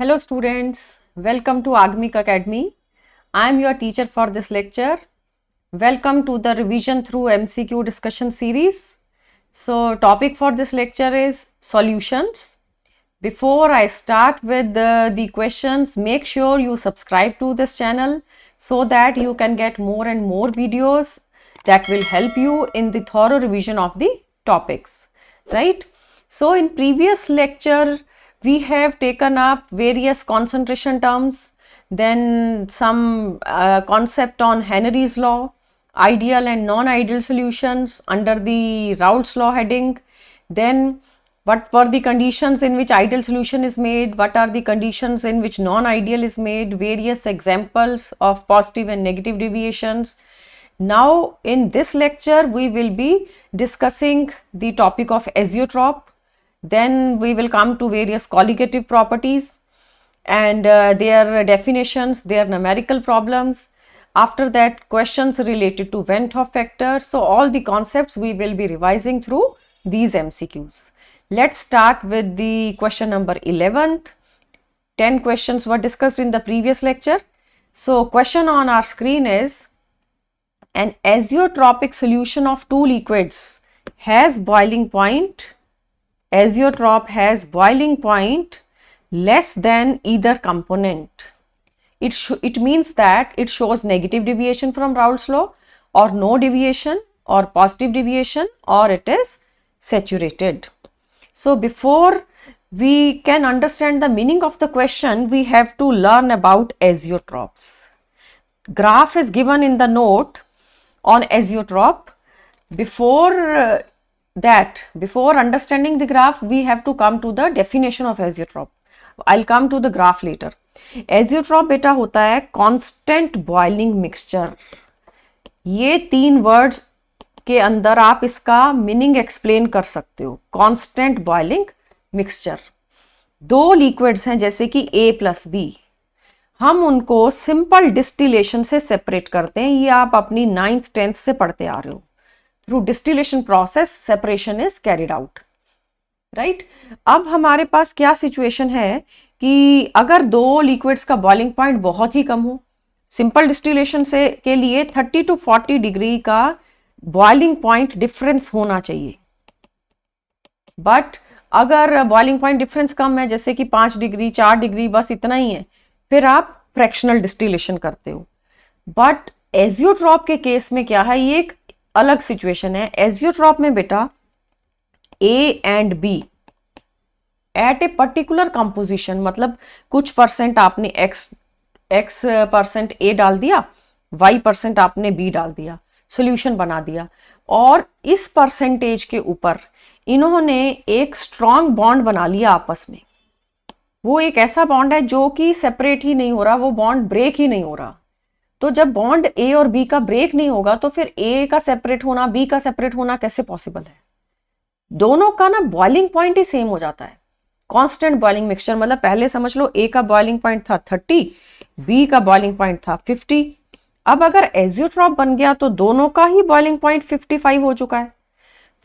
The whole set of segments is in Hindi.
Hello students, welcome to Agmic Academy. I am your teacher for this lecture. Welcome to the revision through MCQ discussion series. So topic for this lecture is solutions. Before I start with the questions, make sure you subscribe to this channel so that you can get more and more videos that will help you in the thorough revision of the topics, right? So in previous lecture, we have taken up various concentration terms, then some concept on Henry's law, ideal and non-ideal solutions under the Raoult's law heading, then what were the conditions in which ideal solution is made, what are the conditions in which non-ideal is made, various examples of positive and negative deviations. Now in this lecture we will be discussing the topic of azeotrope. Then we will come to various colligative properties and their definitions, their numerical problems. After that, questions related to Van 't Hoff factor. So all the concepts we will be revising through these MCQs. Let's start with the question number 11th. 10 questions were discussed in the previous lecture. So question on our screen is, an azeotropic solution of two liquids has boiling point. Azeotrope has boiling point less than either component. It means that it shows negative deviation from Raoult's law, or no deviation, or positive deviation, or it is saturated. So before we can understand the meaning of the question, we have to learn about azeotropes. Graph is given in the note on azeotrope. Before understanding the graph, we have to come to the definition of azeotrope. I'll come to the graph later. Azeotrope बेटा होता है constant boiling mixture. ये 3 वर्ड्स के अंदर आप इसका मीनिंग एक्सप्लेन कर सकते हो. Constant boiling mixture. 2 लिक्विड्स हैं जैसे कि A प्लस B. हम उनको सिंपल डिस्टिलेशन से सेपरेट करते हैं. ये आप अपनी 9th 10th से पढ़ते आ रहे हो. Through distillation process separation is carried out, right. अब हमारे पास क्या सिचुएशन है कि अगर 2 लिक्विड्स का बॉइलिंग पॉइंट बहुत ही कम हो, सिंपल डिस्टिलेशन से के लिए 30 to 40 डिग्री का बॉइलिंग पॉइंट डिफरेंस होना चाहिए. बट अगर बॉइलिंग पॉइंट डिफरेंस कम है, जैसे कि 5 डिग्री 4 डिग्री, बस इतना ही है, फिर आप फ्रैक्शनल डिस्टिलेशन करते हो. बट एजियोट्रॉप के केस में क्या है, ये एक अलग सिचुएशन है. एजियोट्रॉप में बेटा A and B at a particular composition, मतलब कुछ परसेंट आपने x परसेंट A डाल दिया, y% आपने B डाल दिया, सॉल्यूशन बना दिया, और इस परसेंटेज के ऊपर इन्होंने एक स्ट्रॉन्ग बॉन्ड बना लिया आपस में. वो एक ऐसा बॉन्ड है जो कि सेपरेट ही नहीं हो रहा, वो बॉन्ड ब्रेक ही नहीं हो रहा. तो जब बॉन्ड A और B का ब्रेक नहीं होगा तो फिर A का सेपरेट होना, B का सेपरेट होना कैसे पॉसिबल है. दोनों का ना बॉइलिंग पॉइंट ही सेम हो जाता है. कांस्टेंट बॉइलिंग मिक्सचर, मतलब पहले समझ लो A का बॉइलिंग पॉइंट था 30, B का बॉइलिंग पॉइंट था 50. अब अगर एजियोट्रॉप बन गया तो दोनों का ही बॉइलिंग पॉइंट 55 हो चुका है.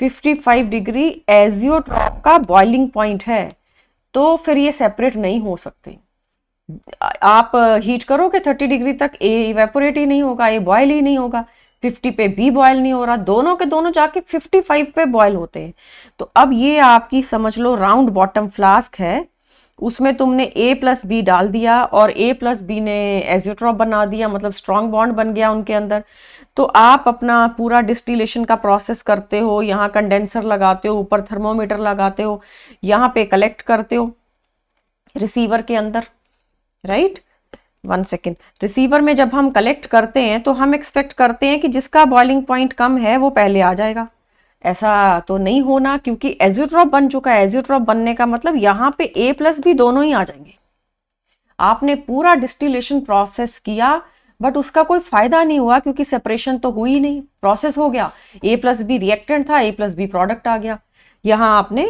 55 डिग्री एजियोट्रॉप का बॉइलिंग पॉइंट है, तो फिर ये सेपरेट नहीं हो सकते. आप हीट करोगे 30 डिग्री तक, A इवेपोरेट ही नहीं होगा, A बॉयल ही नहीं होगा. 50 पे B बॉयल नहीं हो रहा, दोनों के दोनों जाके 55 पे बॉयल होते हैं. तो अब ये आपकी समझ लो राउंड बॉटम फ्लास्क है, उसमें तुमने A प्लस B डाल दिया और A प्लस B ने एजियोट्रॉप बना दिया, मतलब स्ट्रॉन्ग बॉन्ड बन गया उनके अंदर. तो आप अपना पूरा डिस्टिलेशन का प्रोसेस करते हो, यहाँ कंडेंसर लगाते हो, ऊपर थर्मोमीटर लगाते हो, यहाँ पे कलेक्ट करते हो रिसीवर के अंदर, राइट. 1 सेकेंड. रिसीवर में जब हम कलेक्ट करते हैं तो हम एक्सपेक्ट करते हैं कि जिसका बॉइलिंग पॉइंट कम है वो पहले आ जाएगा. ऐसा तो नहीं होना, क्योंकि एजियोट्रॉप बन चुका है. एजियोट्रॉप बनने का मतलब यहाँ पे A प्लस B दोनों ही आ जाएंगे. आपने पूरा डिस्टिलेशन प्रोसेस किया बट उसका कोई फायदा नहीं हुआ, क्योंकि सेपरेशन तो हुई नहीं. प्रोसेस हो गया, A प्लस B रिएक्टेंट था, A प्लस B प्रोडक्ट आ गया. यहाँ आपने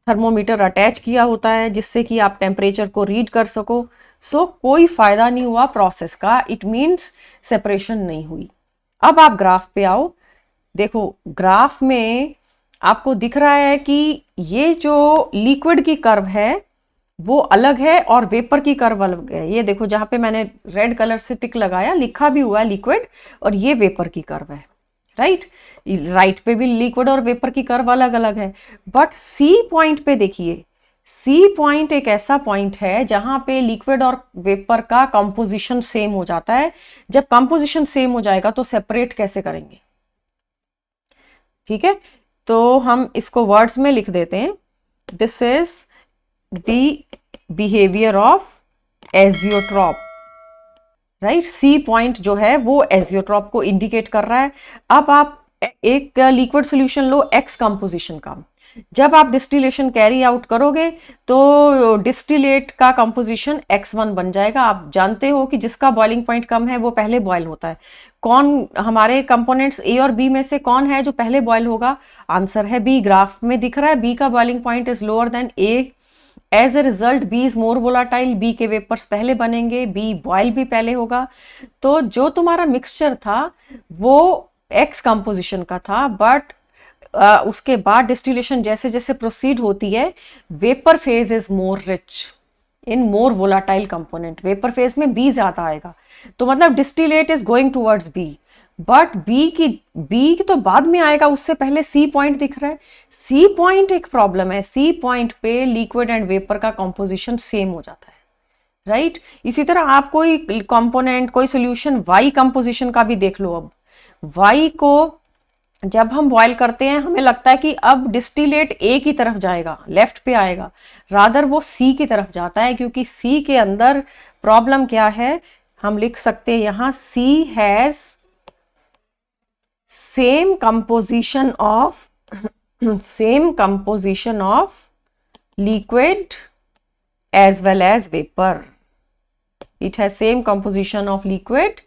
थर्मोमीटर अटैच किया होता है जिससे कि आप टेम्परेचर को रीड कर सको. सो कोई फायदा नहीं हुआ प्रोसेस का. इट मीन्स सेपरेशन नहीं हुई. अब आप ग्राफ पे आओ. देखो ग्राफ में आपको दिख रहा है कि ये जो लिक्विड की कर्व है वो अलग है और वेपर की कर्व अलग है। ये देखो जहां पे मैंने रेड कलर से टिक लगाया, लिखा भी हुआ है लिक्विड, और ये वेपर की कर्व है, राइट। राइट पे भी लिक्विड और वेपर की कर्व अलग अलग है। बट सी पॉइंट पे देखिए, सी पॉइंट एक ऐसा पॉइंट है जहां पे लिक्विड और वेपर का कंपोजिशन सेम हो जाता है। जब कंपोजिशन सेम हो जाएगा तो सेपरेट कैसे करेंगे? ठीक है, तो हम इसको वर्ड्स में लिख देते हैं। This is the behaviour of azeotrope, right. C point जो है वो एजियोट्रॉप को इंडिकेट कर रहा है। अब आप एक लिक्विड सॉल्यूशन लो एक्स कंपोजिशन का, जब आप डिस्टिलेशन कैरी आउट करोगे तो डिस्टिलेट का कंपोजिशन x1 बन जाएगा। आप जानते हो कि जिसका बॉइलिंग पॉइंट कम है वो पहले बॉयल होता है। कौन हमारे कंपोनेंट्स ए और बी में से कौन है जो पहले बॉयल होगा? आंसर है बी। ग्राफ में दिख रहा है बी का boiling point is lower than A. As a result B is more volatile, B के वेपर्स पहले बनेंगे, बी बॉयल भी पहले होगा। तो जो तुम्हारा मिक्सचर था वो एक्स कंपोजिशन का था, बट उसके बाद डिस्टिलेशन जैसे जैसे प्रोसीड होती है, vapour phase is more rich in more volatile component. Vapour phase में बी ज्यादा आएगा, तो मतलब distillate is going towards B. But B की तो बाद में आएगा, उससे पहले सी पॉइंट दिख रहा है। सी पॉइंट एक प्रॉब्लम है, सी पॉइंट पे लिक्विड एंड वेपर का कॉम्पोजिशन सेम हो जाता है, राइट। इसी तरह आप कोई कंपोनेंट, कोई सोल्यूशन वाई कंपोजिशन का भी देख लो। अब वाई को जब हम बॉयल करते हैं हमें लगता है कि अब डिस्टिलेट ए की तरफ जाएगा, लेफ्ट पे आएगा, रादर वो सी की तरफ जाता है, क्योंकि सी के अंदर प्रॉब्लम क्या है, हम लिख सकते हैं यहां C has same composition of liquid as well as vapor. It has same composition of liquid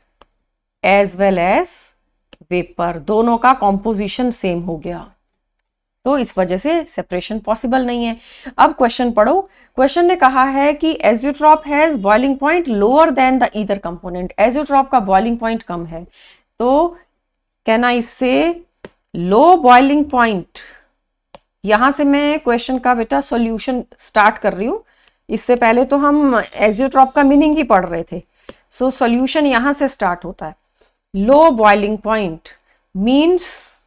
as well as vapor. दोनों का composition सेम हो गया, तो इस वजह से सेपरेशन पॉसिबल नहीं है। अब क्वेश्चन पढ़ो। क्वेश्चन ने कहा है कि azeotrope has boiling point lower than the either component. Azeotrope का बॉइलिंग पॉइंट कम है, तो कैन आई से लो बॉइलिंग पॉइंट। यहां से मैं क्वेश्चन का बेटा सॉल्यूशन स्टार्ट कर रही हूं, इससे पहले तो हम एजियोट्रॉप का मीनिंग ही पढ़ रहे थे। सो सॉल्यूशन यहां से स्टार्ट होता है। Low boiling point means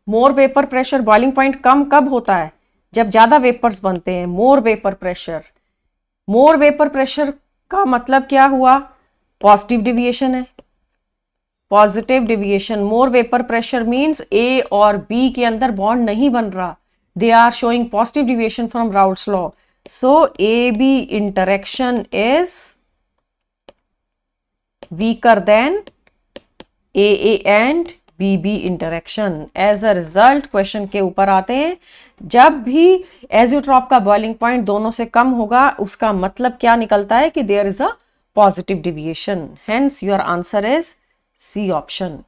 more vapour pressure. Boiling point कम कब होता है? जब ज्यादा वेपर्स बनते हैं। More vapour pressure, more vapour pressure का मतलब क्या हुआ? पॉजिटिव डिविएशन है, positive deviation. More vapour pressure means A और बी के अंदर बॉन्ड नहीं बन रहा, they are showing positive deviation from Raoult's law. So A B interaction is weaker than A and B B interaction. As a result question के ऊपर आते हैं, जब भी एजियोट्रॉप का बॉइलिंग पॉइंट दोनों से कम होगा उसका मतलब क्या निकलता है कि there is a positive deviation. Hence your answer is C option,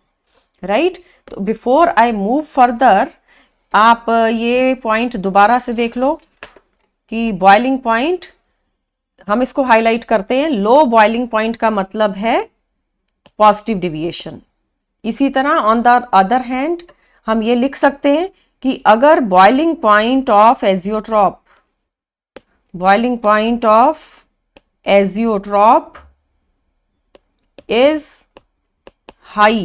right. तो बिफोर आई मूव फर्दर, आप ये पॉइंट दोबारा से देख लो कि बॉइलिंग पॉइंट, हम इसको हाईलाइट करते हैं। लो बॉइलिंग पॉइंट का मतलब है पॉजिटिव डिविएशन। इसी तरह ऑन द अदर हैंड हम ये लिख सकते हैं कि अगर boiling point of azeotrope, boiling point of azeotrope is high,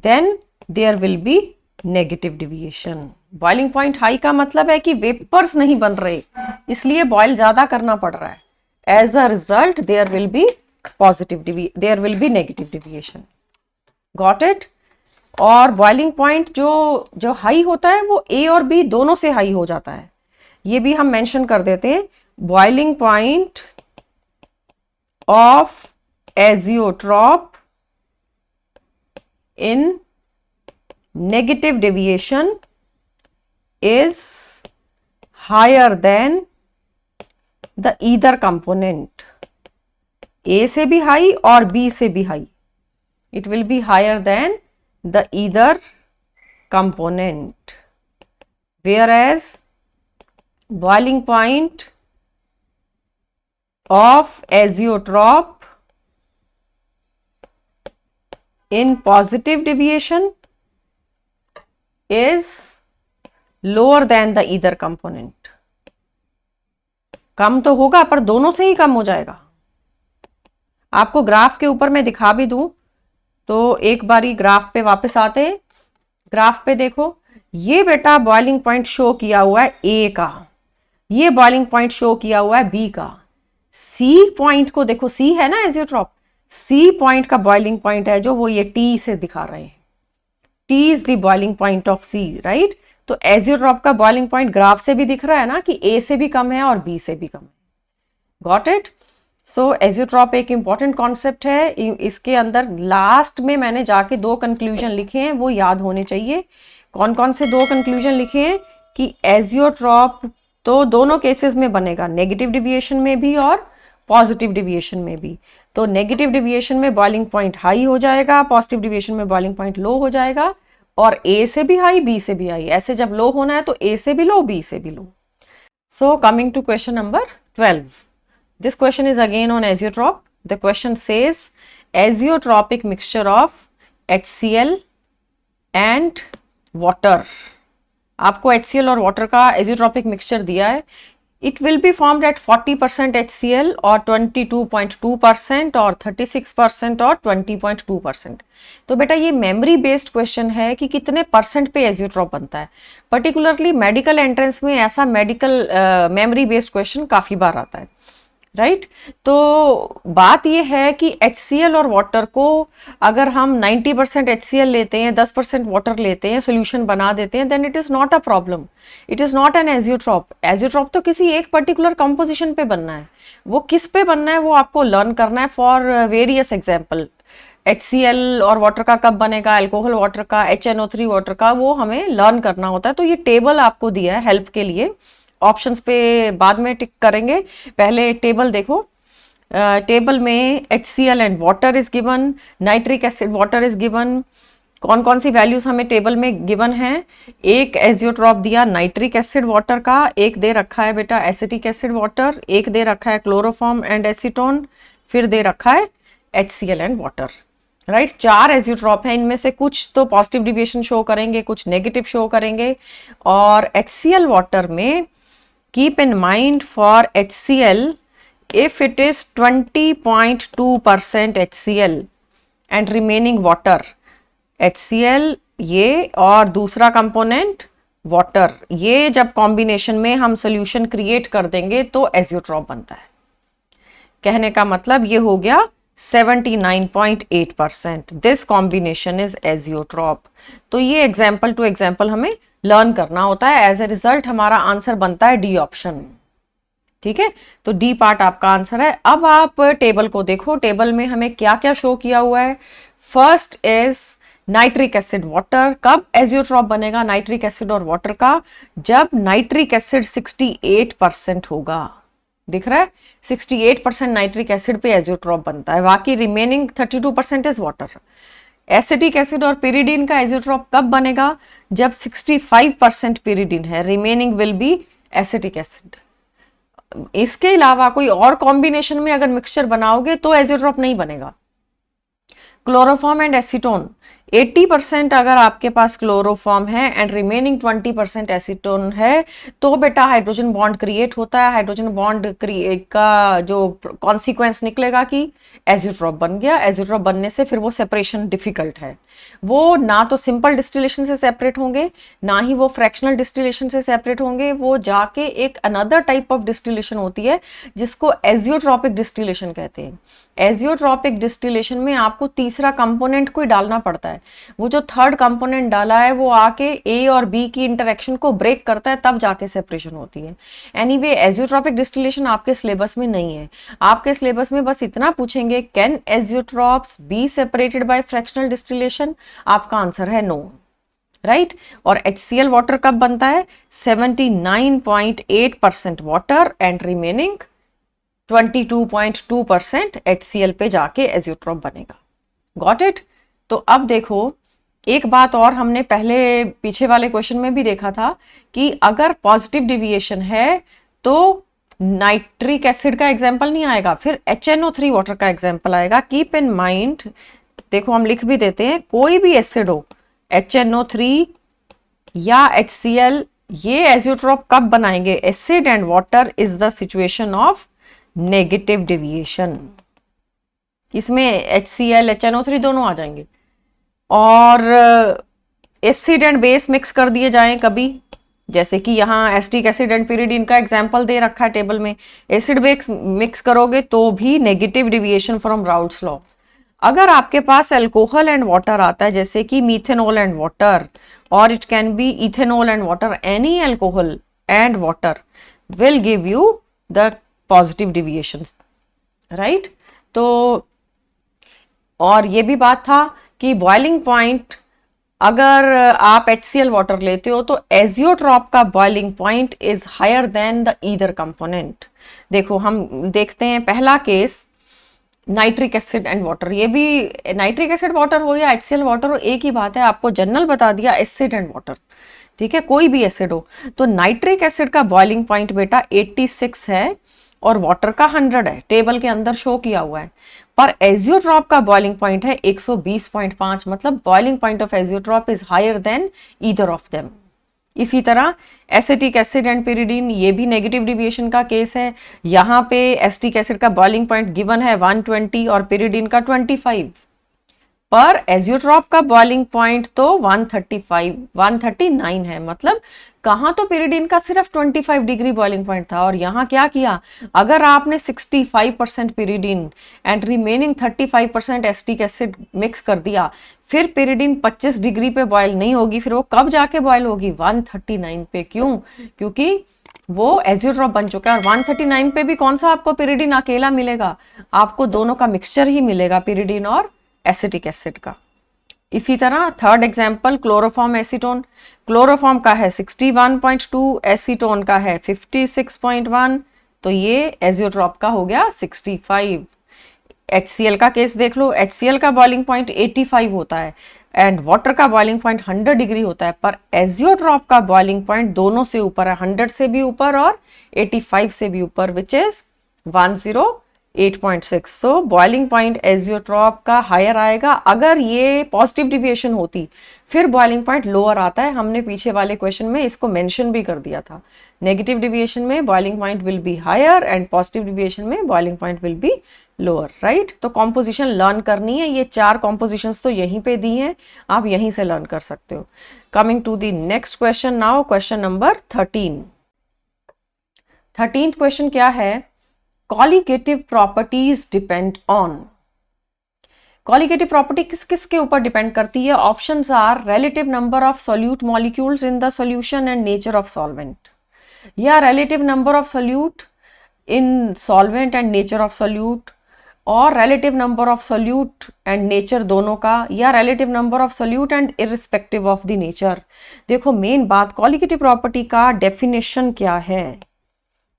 then there will be negative deviation. Boiling point high का मतलब है कि वेपर्स नहीं बन रहे, इसलिए बॉयल ज्यादा करना पड़ रहा है। As a result there will be there will be negative deviation. Got it? और बॉइलिंग पॉइंट जो हाई होता है वो ए और बी दोनों से हाई हो जाता है, ये भी हम मेंशन कर देते हैं। Boiling point of azeotrope in negative deviation is higher than the either component. A से भी high और B से भी high. It will be higher than the either component. Whereas boiling point of azeotrope in positive deviation is lower than the either component. कम तो होगा पर दोनों से ही कम हो जाएगा। आपको ग्राफ के ऊपर मैं दिखा भी दूं तो एक बारी ग्राफ पे वापस आते हैं। ग्राफ पे देखो, ये बेटा बॉइलिंग पॉइंट शो किया हुआ है ए का, ये बॉइलिंग पॉइंट शो किया हुआ है बी का। सी पॉइंट को देखो, सी है ना एजियोट्रॉप, सी पॉइंट का बॉइलिंग पॉइंट है जो वो ये टी से दिखा रहे हैं। T is the boiling point of C, right. तो एजियोट्रॉप का बॉइलिंग पॉइंट ग्राफ से भी दिख रहा है ना कि ए से भी कम है और बी से भी कम है। Got it. सो एजियोट्रॉप एक इंपॉर्टेंट कॉन्सेप्ट है। इसके अंदर लास्ट में मैंने जाके 2 कंक्लूजन लिखे हैं, वो याद होने चाहिए। कौन कौन से 2 कंक्लूजन लिखे हैं कि एजियोट्रॉप तो दोनों केसेस में बनेगा, नेगेटिव डिविएशन में भी और पॉजिटिव डिविएशन में भी। तो नेगेटिव डिविएशन में बॉइलिंग पॉइंट हाई हो जाएगा, पॉजिटिव डिविएशन में बॉइलिंग पॉइंट लो हो जाएगा, और ए से भी हाई बी से भी हाई। ऐसे जब लो होना है तो ए से भी लो बी से भी low. So coming to question number 12, this question is again on azeotrope. The question says azeotropic mixture of HCl and water. आपको HCl और water का azeotropic mixture दिया है। It will be formed at 40% HCl और 22.2% और 36% और 20.2%। तो बेटा ये मेमोरी बेस्ड क्वेश्चन है कि कितने परसेंट पे एजियोट्रॉप बनता है। पर्टिकुलरली मेडिकल एंट्रेंस में ऐसा मेडिकल मेमोरी बेस्ड क्वेश्चन काफ़ी बार आता है, राइट। तो बात यह है कि HCl और वाटर को अगर हम 90% HCl लेते हैं, 10% वाटर लेते हैं, सोल्यूशन बना देते हैं, then it is not a problem, it is not an azeotrope. Azeotrope तो किसी एक पर्टिकुलर कंपोजिशन पे बनना है, वो किस पे बनना है वो आपको लर्न करना है। फॉर वेरियस एग्जाम्पल, HCl और वाटर का कब बनेगा, अल्कोहल वाटर का, HNO3 वाटर का, वो हमें लर्न करना होता है। तो ये टेबल आपको दिया है हेल्प के लिए, ऑप्शंस पे बाद में टिक करेंगे, पहले टेबल देखो। टेबल में HCl and water is given, nitric acid water is given. कौन कौन सी वैल्यूज हमें टेबल में गिवन है? एक एजियोट्रॉप दिया नाइट्रिक एसिड वाटर का, एक दे रखा है बेटा एसिटिक एसिड वाटर, एक दे रखा है क्लोरोफॉर्म एंड एसीटोन, फिर दे रखा है HCl and water, right. 4 azeotrope हैं, इनमें से कुछ तो पॉजिटिव डिविएशन शो करेंगे, कुछ नेगेटिव शो करेंगे। और HCl वाटर में keep in mind for HCl, if it is 20.2% HCl and remaining water, HCl ये और दूसरा कंपोनेंट वाटर, ये जब कॉम्बिनेशन में हम सोल्यूशन क्रिएट कर देंगे तो एजियोट्रॉप बनता है। कहने का मतलब ये हो गया 79.8%, दिस कॉम्बिनेशन इज एजियोट्रॉप। तो ये एग्जाम्पल टू एग्जाम्पल हमें लर्न करना होता है। एज ए रिजल्ट हमारा आंसर बनता है डी ऑप्शन, ठीक है। तो डी पार्ट आपका आंसर है। अब आप टेबल को देखो, टेबल में हमें क्या क्या शो किया हुआ है। First is nitric acid water. कब एजियोट्रॉप बनेगा नाइट्रिक एसिड और वाटर का? जब नाइट्रिक एसिड 68% होगा। दिख रहा है 68% नाइट्रिक एसिड पे एजियोट्रॉप बनता है, बाकी remaining 32% is water. Acetic acid और पिरिडीन का एजियोट्रॉप कब बनेगा? जब 65% पिरिडीन है, remaining will be acetic acid. इसके अलावा कोई और कॉम्बिनेशन में अगर मिक्सचर बनाओगे तो एजियोट्रॉप नहीं बनेगा। क्लोरोफॉर्म एंड एसीटोन, 80% अगर आपके पास क्लोरोफॉर्म है एंड रिमेनिंग 20% एसीटोन है तो बेटा हाइड्रोजन बॉन्ड क्रिएट होता है। हाइड्रोजन बॉन्ड का जो कॉन्सिक्वेंस निकलेगा कि एजियोट्रॉप बन गया। एजियोट्रॉप बनने से फिर वो सेपरेशन डिफिकल्ट है, वो ना तो सिंपल डिस्टिलेशन से सेपरेट होंगे ना ही वो फ्रैक्शनल डिस्टिलेशन से सेपरेट होंगे, वो जाके एक अनदर टाइप ऑफ डिस्टिलेशन होती है जिसको एजियोट्रॉपिक डिस्टिलेशन कहते हैं। एजियोट्रॉपिक डिस्टिलेशन में आपको तीसरा कंपोनेंट कोई डालना पड़ता है, वो जो थर्ड कंपोनेंट डाला है वो आके ए और बी की इंटरेक्शन को ब्रेक करता है, तब जाके सेपरेशन होती है। एनीवे एजियोट्रॉपिक डिस्टिलेशन आपके सिलेबस में नहीं है। आपके सिलेबस में बस इतना पूछेंगे, can azeotropes be separated by fractional distillation? आपका आंसर है नो, राइट। और HCl वाटर कब बनता है? 79.8% वाटर एंड रिमेनिंग 22.2% HCl पे जाके एजियोट्रॉप बनेगा। Got it. तो अब देखो एक बात और हमने पहले पीछे वाले क्वेश्चन में भी देखा था कि अगर पॉजिटिव डिविएशन है तो नाइट्रिक एसिड का एग्जाम्पल नहीं आएगा, फिर HNO3 वाटर का एग्जाम्पल आएगा। कीप इन माइंड, देखो हम लिख भी देते हैं, कोई भी एसिड हो HNO3 या HCl ये एजियोट्रॉप कब बनाएंगे? Acid and water is the situation of negative deviation. इसमें HCl HNO3 दोनों आ जाएंगे। और एसिड एंड बेस मिक्स कर दिए जाएं कभी, जैसे कि यहाँ एस्टिक एसिड एंड पिरिडीन का एग्जाम्पल दे रखा है टेबल में। एसिड बेस मिक्स करोगे तो भी negative deviation from Raoult's law. अगर आपके पास अल्कोहल एंड वाटर आता है, जैसे कि मीथेनॉल एंड वाटर, और it can be ethanol and water, any alcohol and water will give you the positive deviation, right. तो और ये भी बात था कि बॉइलिंग पॉइंट, अगर आप HCl वाटर लेते हो तो एजियोट्रॉप का boiling point is higher than the either component. देखो हम देखते हैं पहला case, nitric acid and water. ये भी नाइट्रिक एसिड वाटर हो या HCl वाटर हो, एक ही बात है, आपको जनरल बता दिया एसिड एंड वाटर, ठीक है, कोई भी एसिड हो। तो नाइट्रिक एसिड का बॉइलिंग पॉइंट बेटा 86 है और वाटर का 100 है, टेबल के अंदर शो किया हुआ है। पर एजियोट्रॉप का बॉइलिंग पॉइंट है 120.5, मतलब boiling point of azeotrope is higher than either of them. इसी तरह एसिटिक एसिड एंड पिरिडीन, ये भी नेगेटिव डिविएशन का केस है। यहाँ पे एसिटिक एसिड का बॉइलिंग पॉइंट गिवन है 120 और पिरिडीन का 25, पर एजियोट्रॉप का बॉइलिंग पॉइंट तो 139 है। मतलब कहाँ तो पिरिडीन का सिर्फ 25 डिग्री बॉइलिंग पॉइंट था, और यहाँ क्या किया, अगर आपने 65% pyridine and remaining 35% acetic acid mix कर दिया, फिर पिरिडीन 25 डिग्री पे बॉयल नहीं होगी, फिर वो कब जाके बॉयल होगी? 139 पे। क्यों? क्योंकि वो एजियोट्रॉप बन चुका है। और 139 पे भी कौन सा आपको पिरिडीन अकेला मिलेगा? आपको दोनों का मिक्सचर ही मिलेगा, पिरिडीन और एसिटिक एसिड का। इसी तरह third example, chloroform acetone. Chloroform का है 61.2, एसीटोन का है 56.1, तो ये एजियोट्रॉप का हो गया 65। HCl का केस देख लो, HCl का बॉइलिंग पॉइंट 85 होता है एंड वाटर का बॉइलिंग पॉइंट 100 डिग्री होता है, पर एजियोट्रॉप का बॉइलिंग पॉइंट दोनों से ऊपर है, 100 से भी ऊपर और 85 से भी ऊपर, which is 108.6। So boiling point azeotrope का हायर आएगा। अगर ये पॉजिटिव डिविएशन होती फिर बॉइलिंग पॉइंट लोअर आता है। हमने पीछे वाले क्वेश्चन में इसको मेंशन भी कर दिया था। नेगेटिव डिविएशन में boiling point will be higher and positive deviation में boiling point will be lower, right. तो कॉम्पोजिशन लर्न करनी है, ये 4 कॉम्पोजिशंस तो यहीं पे दी हैं, आप यहीं से लर्न कर सकते हो। Coming to the next question now, question number 13th question क्या है? Colligative properties depend on. Colligative property किस किस के ऊपर डिपेंड करती है? Options are relative number of solute molecules in the solution and nature of solvent, या relative number of solute in solvent and nature of solute, और relative number of solute and nature दोनों का, या relative number of solute and irrespective of the nature। देखो मेन बात, कॉलिगेटिव प्रॉपर्टी का डेफिनेशन क्या है?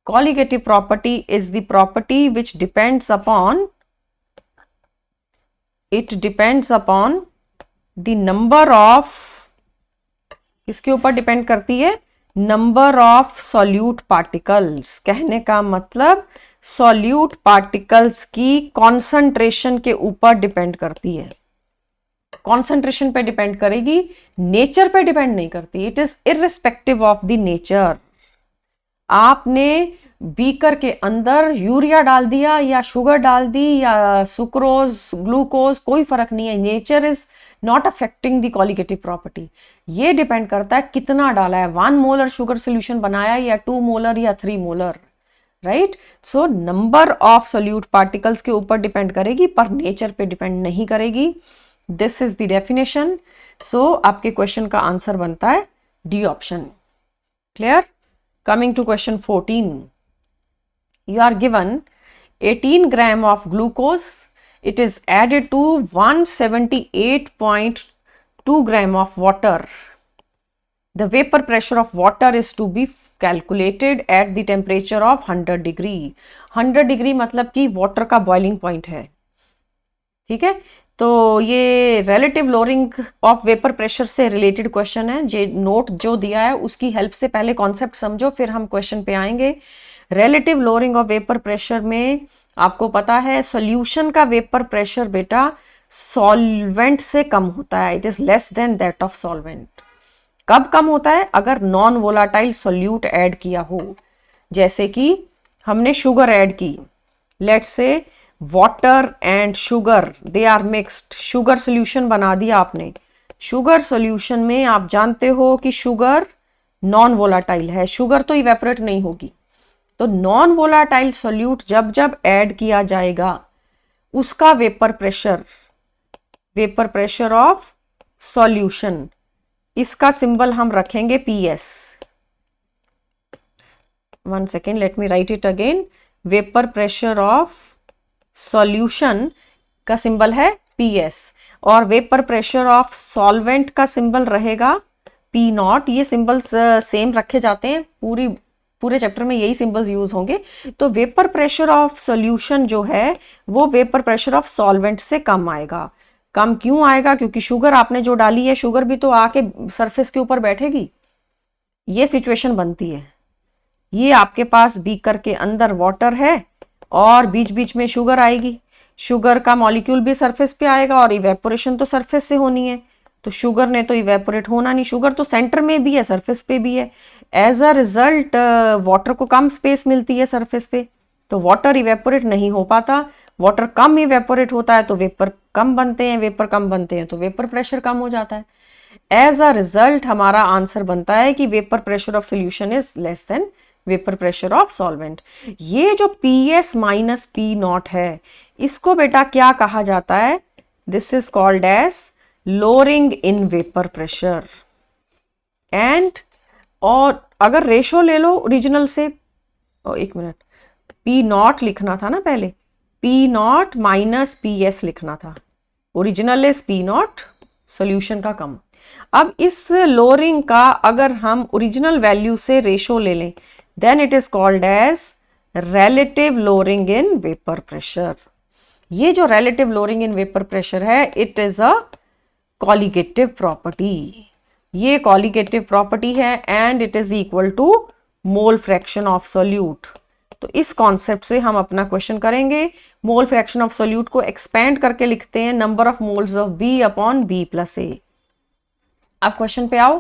Colligative property is the property which depends upon the number of, इसके ऊपर डिपेंड करती है नंबर ऑफ सॉल्यूट पार्टिकल्स। कहने का मतलब सॉल्यूट पार्टिकल्स की कॉन्सेंट्रेशन के ऊपर डिपेंड करती है। कॉन्सेंट्रेशन पे डिपेंड करेगी, नेचर पे डिपेंड नहीं करती। It is irrespective of the nature. आपने बीकर के अंदर यूरिया डाल दिया या शुगर डाल दी या सुक्रोज, ग्लूकोज, कोई फर्क नहीं है। Nature is not affecting the colligative property. ये डिपेंड करता है कितना डाला है, 1 मोलर शुगर सोल्यूशन बनाया या 2 मोलर या 3 molar, right. So number of solute particles के ऊपर डिपेंड करेगी, पर नेचर पे डिपेंड नहीं करेगी। This is the definition. So आपके क्वेश्चन का आंसर बनता है D option. Clear? Coming to question 14, you are given 18 gram of glucose. It is added to 178.2 gram of water. The vapor pressure of water is to be calculated at the temperature of 100 degree. 100 degree मतलब कि वाटर का बॉइलिंग पॉइंट है, ठीक है। तो ये relative lowering of vapour pressure से रिलेटेड क्वेश्चन है। जे नोट जो दिया है उसकी हेल्प से पहले कॉन्सेप्ट समझो, फिर हम क्वेश्चन पे आएंगे। Relative lowering of vapour pressure में आपको पता है सॉल्यूशन का वेपर प्रेशर बेटा सॉल्वेंट से कम होता है, it is less than that of solvent. कब कम होता है? अगर नॉन वोलाटाइल सोल्यूट ऐड किया हो, जैसे कि हमने शुगर ऐड की, let's say water and sugar they are mixed, sugar solution बना दिया आपने। शुगर सोल्यूशन में आप जानते हो कि शुगर नॉन वोलाटाइल है, शुगर तो इवेपोरेट नहीं होगी। तो नॉन वोलाटाइल सोल्यूट जब जब ऐड किया जाएगा उसका वेपर प्रेशर ऑफ सॉल्यूशन, इसका सिंबल हम रखेंगे PS। One second, let me right it again. Vapour pressure of solution का सिंबल है PS, और वेपर प्रेशर ऑफ सॉल्वेंट का सिंबल रहेगा P0। ये सिंबल्स सेम रखे जाते हैं, पूरे चैप्टर में यही सिंबल्स यूज होंगे। तो वेपर प्रेशर ऑफ सॉल्यूशन जो है वो वेपर प्रेशर ऑफ सॉल्वेंट से कम आएगा। कम क्यों आएगा? क्योंकि शुगर आपने जो डाली है, शुगर भी तो आके सरफेस के ऊपर बैठेगी, ये सिचुएशन बनती है। ये आपके पास बीकर के अंदर वाटर है और बीच बीच में शुगर आएगी, शुगर का मॉलिक्यूल भी सरफेस पे आएगा और इवेपोरेशन तो सरफेस से होनी है। तो शुगर ने तो इवेपोरेट होना नहीं, शुगर तो सेंटर में भी है, सरफेस पे भी है। एज अ रिजल्ट वाटर को कम स्पेस मिलती है सरफेस पे, तो वाटर इवेपोरेट नहीं हो पाता। वाटर कम इवेपोरेट होता है तो वेपर कम बनते हैं, वेपर कम बनते हैं तो वेपर प्रेशर कम हो जाता है। एज अ रिजल्ट हमारा आंसर बनता है कि vapour pressure of solution is less than vapour pressure of solvent. ये जो PS माइनस P0 है, इसको बेटा क्या कहा जाता है? This is called as lowering in vapour pressure. And और अगर रेशो ले लो ओरिजिनल से, एक मिनट, P0 लिखना था ना पहले, P0 माइनस PS लिखना था। ओरिजिनल इज P0, सोल्यूशन का कम। अब इस लोअरिंग का अगर हम ओरिजिनल वैल्यू से रेशो ले लें, then it is called as relative lowering in vapor pressure। ये जो relative lowering in vapor pressure है, it is a colligative property। ये colligative property है and it is equal to mole fraction of solute। तो इस कॉन्सेप्ट से हम अपना क्वेश्चन करेंगे। मोल फ्रैक्शन ऑफ सोल्यूट को एक्सपेंड करके लिखते हैं number of moles of B upon B plus A। अब क्वेश्चन पे आओ,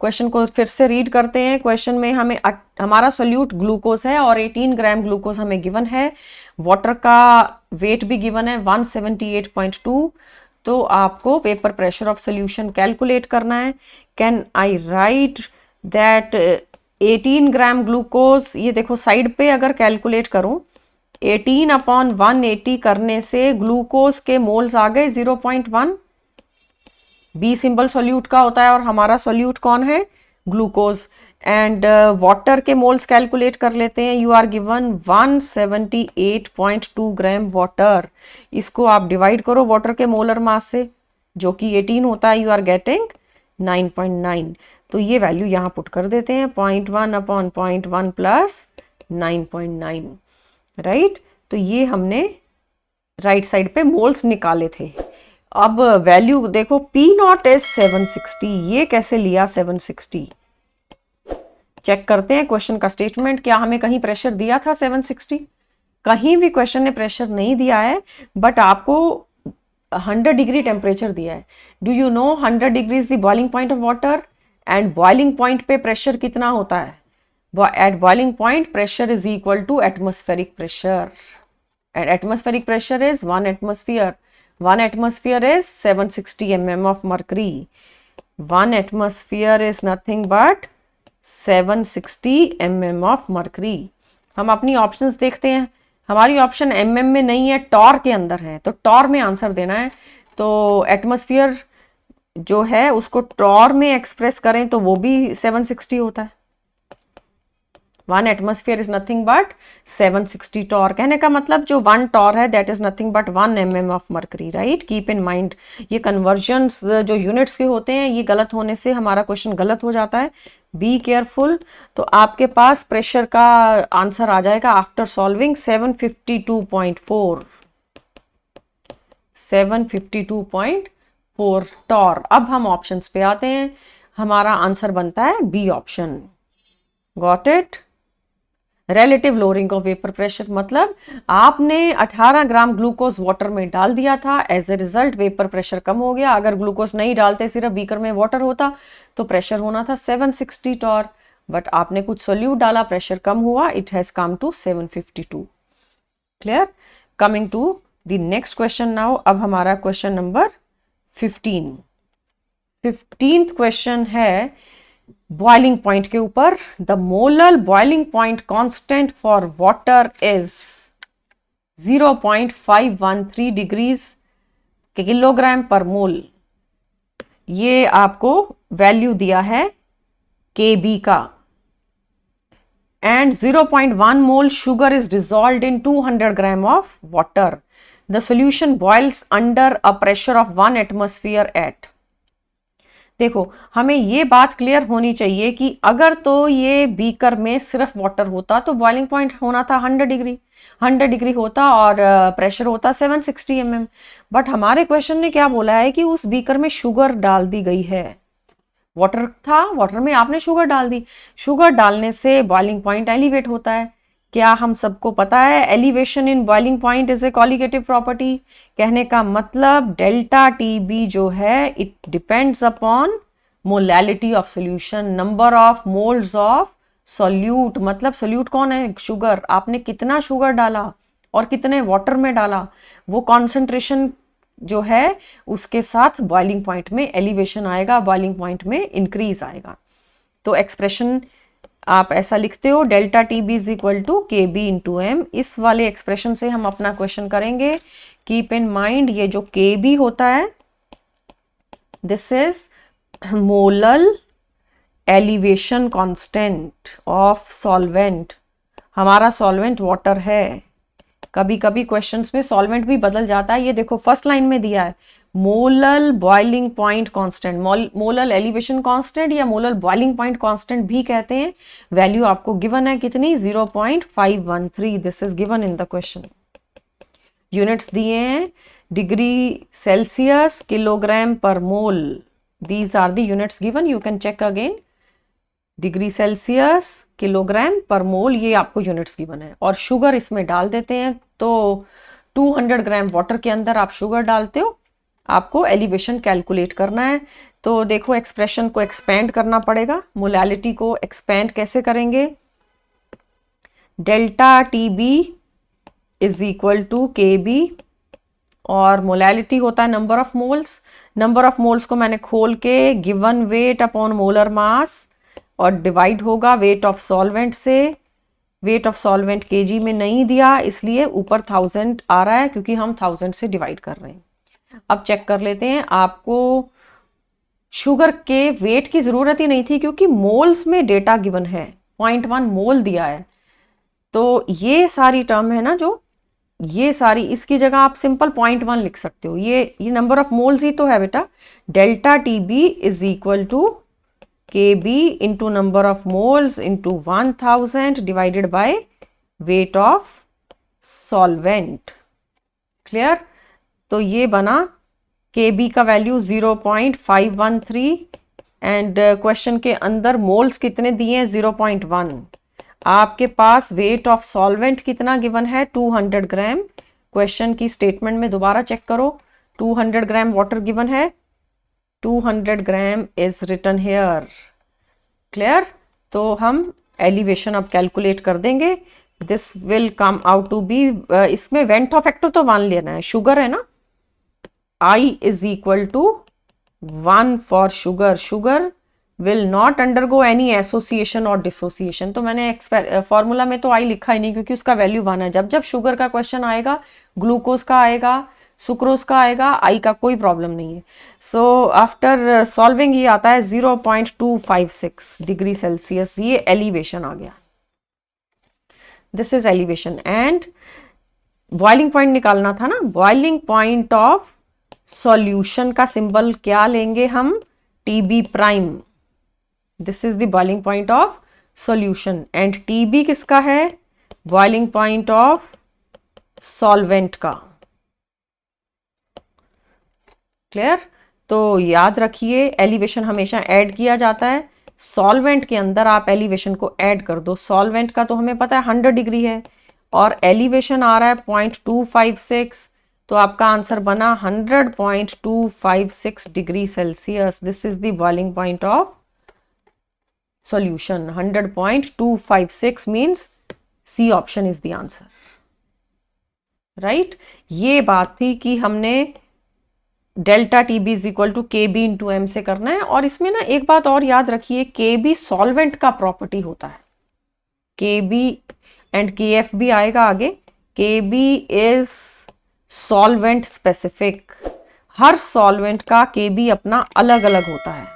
क्वेश्चन को फिर से रीड करते हैं। क्वेश्चन में हमें हमारा सोल्यूट ग्लूकोज है और 18 ग्राम ग्लूकोज हमें गिवन है। वाटर का वेट भी गिवन है 178.2। तो आपको vapour pressure of solution calculate करना है। Can I right that 18 gram glucose, ये देखो साइड पे अगर कैलकुलेट करूं 18 अपॉन 180 करने से ग्लूकोज के मोल्स आ गए 0.1। B सिंबल सोल्यूट का होता है और हमारा सोल्यूट कौन है? ग्लूकोज। एंड वाटर के मोल्स कैलकुलेट कर लेते हैं। You are given 178.2 gram water. इसको आप डिवाइड करो वाटर के मोलर मास से, जो कि 18 होता है। You are getting 9.9। तो ये वैल्यू यहाँ पुट कर देते हैं, 0.1 अपॉन 0.1 प्लस 9.9, राइट। तो ये हमने राइट साइड पे मोल्स निकाले थे। अब वैल्यू देखो, P0 इज 760। ये कैसे लिया 760? चेक करते हैं क्वेश्चन का स्टेटमेंट। क्या हमें कहीं प्रेशर दिया था 760? कहीं भी क्वेश्चन ने प्रेशर नहीं दिया है, बट आपको 100 डिग्री टेम्परेचर दिया है। Do you know 100 degree is the boiling point of water, and boiling point पे प्रेशर कितना होता है? At boiling point pressure is equal to atmospheric pressure, and atmospheric pressure is 1 atmosphere. 1 atmosphere is 760 mm of mercury. 1 atmosphere is nothing but 760 mm of mercury। हम अपनी ऑप्शंस देखते हैं। हमारी ऑप्शन mm में नहीं है, टॉर के अंदर है, तो टॉर में आंसर देना है। तो एटमॉस्फेयर जो है उसको टॉर में एक्सप्रेस करें तो वो भी 760 होता है। 1 atmosphere is nothing but 760 torr. कहने का मतलब जो 1 टॉर है that is nothing but 1 mm of mercury, right. Keep in mind, ये कन्वर्जन्स जो यूनिट्स के होते हैं, ये गलत होने से हमारा क्वेश्चन गलत हो जाता है। Be careful. तो आपके पास प्रेशर का आंसर आ जाएगा आफ्टर सॉल्विंग 752.4 752.4 टॉर। अब हम ऑप्शंस पे आते हैं। हमारा आंसर बनता है B option. Got it? relative lowering of vapor pressure मतलब आपने 18 ग्राम ग्लूकोज वाटर में डाल दिया था, as a result vapour pressure कम हो गया। अगर ग्लूकोज नहीं डालते, सिर्फ बीकर में वाटर होता, तो प्रेशर होना था 760 टॉर, बट आपने कुछ सोल्यूट डाला, प्रेशर कम हुआ, it has come to 752। Clear? Coming to the next question now. अब हमारा क्वेश्चन नंबर 15th क्वेश्चन है बॉइलिंग पॉइंट के ऊपर। The molar boiling point constant for water is 0.513 degrees kilogram per mole. ये आपको वैल्यू दिया है Kb का। And 0.1 mole sugar is dissolved in 200 gram of water. The solution boils under a pressure of 1 atmosphere at. देखो, हमें ये बात क्लियर होनी चाहिए कि अगर तो ये बीकर में सिर्फ वाटर होता तो बॉइलिंग पॉइंट होना था 100 डिग्री होता और प्रेशर होता 760 mm। बट हमारे क्वेश्चन ने क्या बोला है कि उस बीकर में शुगर डाल दी गई है। वाटर था, वाटर में आपने शुगर डाल दी। शुगर डालने से बॉइलिंग पॉइंट एलिवेट होता है। क्या हम सबको पता है elevation in boiling point is a colligative property. कहने का मतलब डेल्टा टी बी जो है it depends upon molality of solution, number of moles of solute. मतलब सॉल्यूट कौन है? शुगर। आपने कितना शुगर डाला और कितने वाटर में डाला, वो कॉन्सेंट्रेशन जो है उसके साथ बॉइलिंग पॉइंट में एलिवेशन आएगा, बॉइलिंग पॉइंट में इंक्रीज आएगा। तो एक्सप्रेशन आप ऐसा लिखते हो, delta T B is equal to K B into m. इस वाले एक्सप्रेशन से हम अपना क्वेश्चन करेंगे। कीप इन माइंड, ये जो के बी होता है this is molar elevation constant of solvent. हमारा सॉल्वेंट वाटर है। कभी कभी क्वेश्चंस में सॉल्वेंट भी बदल जाता है। ये देखो फर्स्ट लाइन में दिया है molar boiling point constant, molar elevation constant या मोलर बॉइलिंग पॉइंट कांस्टेंट भी कहते हैं। वैल्यू आपको गिवन है कितनी? 0.513। This is given in the question. Units दिए हैं degree Celsius, kilogram per mole. These are the units given, you can check again. Degree Celsius, kilogram per mole, ये आपको यूनिट्स गिवन है। और शुगर इसमें डाल देते हैं, तो 200 ग्राम वाटर के अंदर आप शुगर डालते हो, आपको एलिवेशन कैलकुलेट करना है। तो देखो एक्सप्रेशन को एक्सपेंड करना पड़ेगा। मोलैलिटी को एक्सपेंड कैसे करेंगे? Delta T B is equal to K B और मोलैलिटी होता है number of moles. Number of moles को मैंने खोल के given weight upon molar mass और डिवाइड होगा वेट ऑफ सॉल्वेंट से। वेट ऑफ सॉल्वेंट केजी में नहीं दिया, इसलिए ऊपर 1000 आ रहा है क्योंकि हम 1000 से डिवाइड कर रहे हैं। अब चेक कर लेते हैं। आपको शुगर के वेट की जरूरत ही नहीं थी क्योंकि मोल्स में डेटा गिवन है, 0.1 मोल दिया है। तो ये सारी टर्म है ना, जो ये सारी, इसकी जगह आप सिंपल 0.1 लिख सकते हो। ये नंबर ऑफ मोल्स ही तो है बेटा। Delta T B is equal to K B into number of moles into 1000 divided by weight of solvent. Clear? तो ये बना के बी का वैल्यू 0.513 एंड क्वेश्चन के अंदर मोल्स कितने दिए हैं? 0.1। आपके पास वेट ऑफ सॉल्वेंट कितना गिवन है? 200 ग्राम। क्वेश्चन की स्टेटमेंट में दोबारा चेक करो, 200 ग्राम वाटर गिवन है, 200 gram is written here. Clear? तो हम एलिवेशन अब कैलकुलेट कर देंगे। This will come out to be, इसमें वेंटो फैक्टर तो 1 लेना है, शुगर है ना। I is equal to 1 for sugar. Sugar will not undergo any association or dissociation. तो मैंने फॉर्मूला में तो I लिखा ही नहीं क्योंकि उसका वैल्यू 1 है। जब जब शुगर का क्वेश्चन आएगा, ग्लूकोज का आएगा, सुक्रोज का आएगा, I का कोई प्रॉब्लम नहीं है। सो आफ्टर सॉल्विंग ये आता है 0.256 डिग्री सेल्सियस। ये एलिवेशन आ गया। This is elevation and boiling point निकालना था ना। बॉइलिंग पॉइंट ऑफ सॉल्यूशन का सिंबल क्या लेंगे हम? TB prime. This is the boiling point of solution end TB किसका है? बॉइलिंग पॉइंट ऑफ सॉल्वेंट का। क्लियर? तो याद रखिए एलिवेशन हमेशा ऐड किया जाता है, सॉल्वेंट के अंदर आप एलिवेशन को ऐड कर दो। सॉल्वेंट का तो हमें पता है 100 डिग्री है और एलिवेशन आ रहा है 0.256, तो आपका आंसर बना 100.256 degree Celsius. This is the boiling point of solution. 100.256 means C option is the answer, right. ये बात थी कि हमने delta T B is equal to K B into m से करना है। और इसमें ना एक बात और याद रखिए, के बी सॉल्वेंट का प्रॉपर्टी होता है। के बी एंड के एफ भी आएगा आगे। K B is solvent specific. हर सॉल्वेंट का के बी अपना अलग अलग होता है।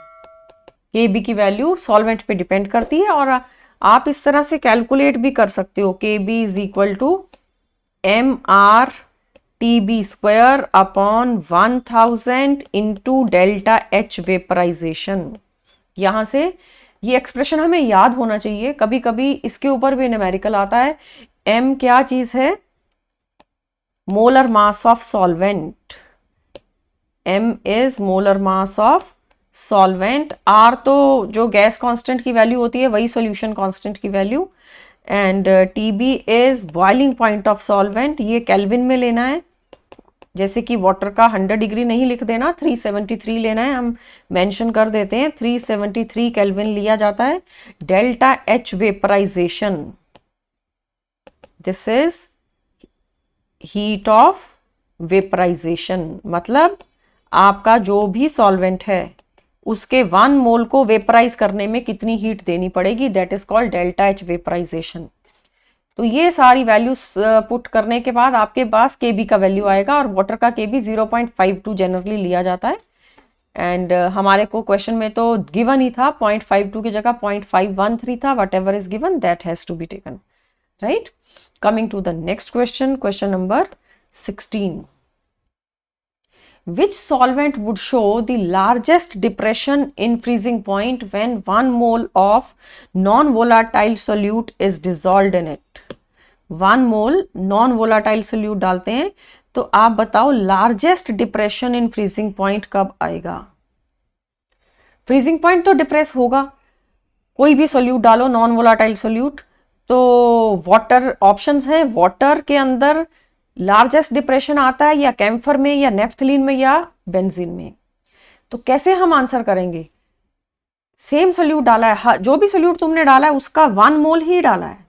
के बी की वैल्यू सॉल्वेंट पे डिपेंड करती है और आप इस तरह से कैलकुलेट भी कर सकते हो। K B is equal to M R T B square upon 1000 into delta H vaporisation. यहां से ये एक्सप्रेशन हमें याद होना चाहिए, कभी कभी इसके ऊपर भी न्यूमेरिकल आता है। एम क्या चीज है? Molar mass of solvent. M is molar mass of solvent. R तो जो गैस कांस्टेंट की वैल्यू होती है वही सॉल्यूशन कांस्टेंट की value. And T B is boiling point of solvent. ये केल्विन में लेना है, जैसे कि वाटर का 100 डिग्री नहीं लिख देना, 373 लेना है। हम मेंशन कर देते हैं 373 केल्विन लिया जाता है। Delta H vaporisation, this is heat of vaporisation. मतलब आपका जो भी सॉल्वेंट है उसके 1 मोल को वेपराइज करने में कितनी हीट देनी पड़ेगी, that is called delta H vaporisation. तो ये सारी वैल्यूज पुट करने के बाद आपके पास केबी का वैल्यू आएगा और वाटर का केबी 0.52 जनरली लिया जाता है। एंड हमारे को क्वेश्चन में तो गिवन ही था 0.52 की जगह 0.513 था। Whatever is given that has to be taken, right. Coming to the next question, question number 16. Which solvent would show the largest depression in freezing point when 1 mole of non-volatile solute is dissolved in it? 1 mole non-volatile solute डालते हैं तो आप बताओ largest depression in freezing point कब आएगा? freezing point तो डिप्रेस होगा, कोई भी सोल्यूट डालो नॉन वोलाटाइल सोल्यूट। तो वाटर ऑप्शंस हैं, वाटर के अंदर लार्जेस्ट डिप्रेशन आता है या कैम्फर में या नेफ्थलीन में या बेंजीन में। तो कैसे हम आंसर करेंगे? सेम सोल्यूट डाला है, जो भी सोल्यूट तुमने डाला है उसका 1 मोल ही डाला है।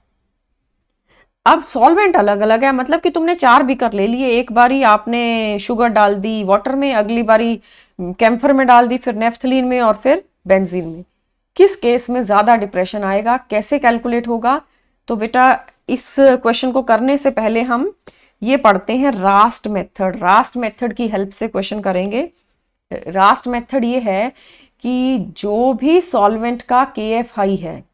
अब सॉल्वेंट अलग अलग है, मतलब कि तुमने 4 बीकर ले लिए, एक बारी आपने शुगर डाल दी वाटर में, अगली बारी कैम्फर में डाल दी, फिर नेफ्थलीन में और फिर बेंजीन में। किस केस में ज्यादा डिप्रेशन आएगा, कैसे कैलकुलेट होगा? तो बेटा इस क्वेश्चन को करने से पहले हम ये पढ़ते हैं रास्ट मेथड। रास्ट मेथड की हेल्प से क्वेश्चन करेंगे। रास्ट मेथड ये है कि जो भी सॉल्वेंट का KF हाई है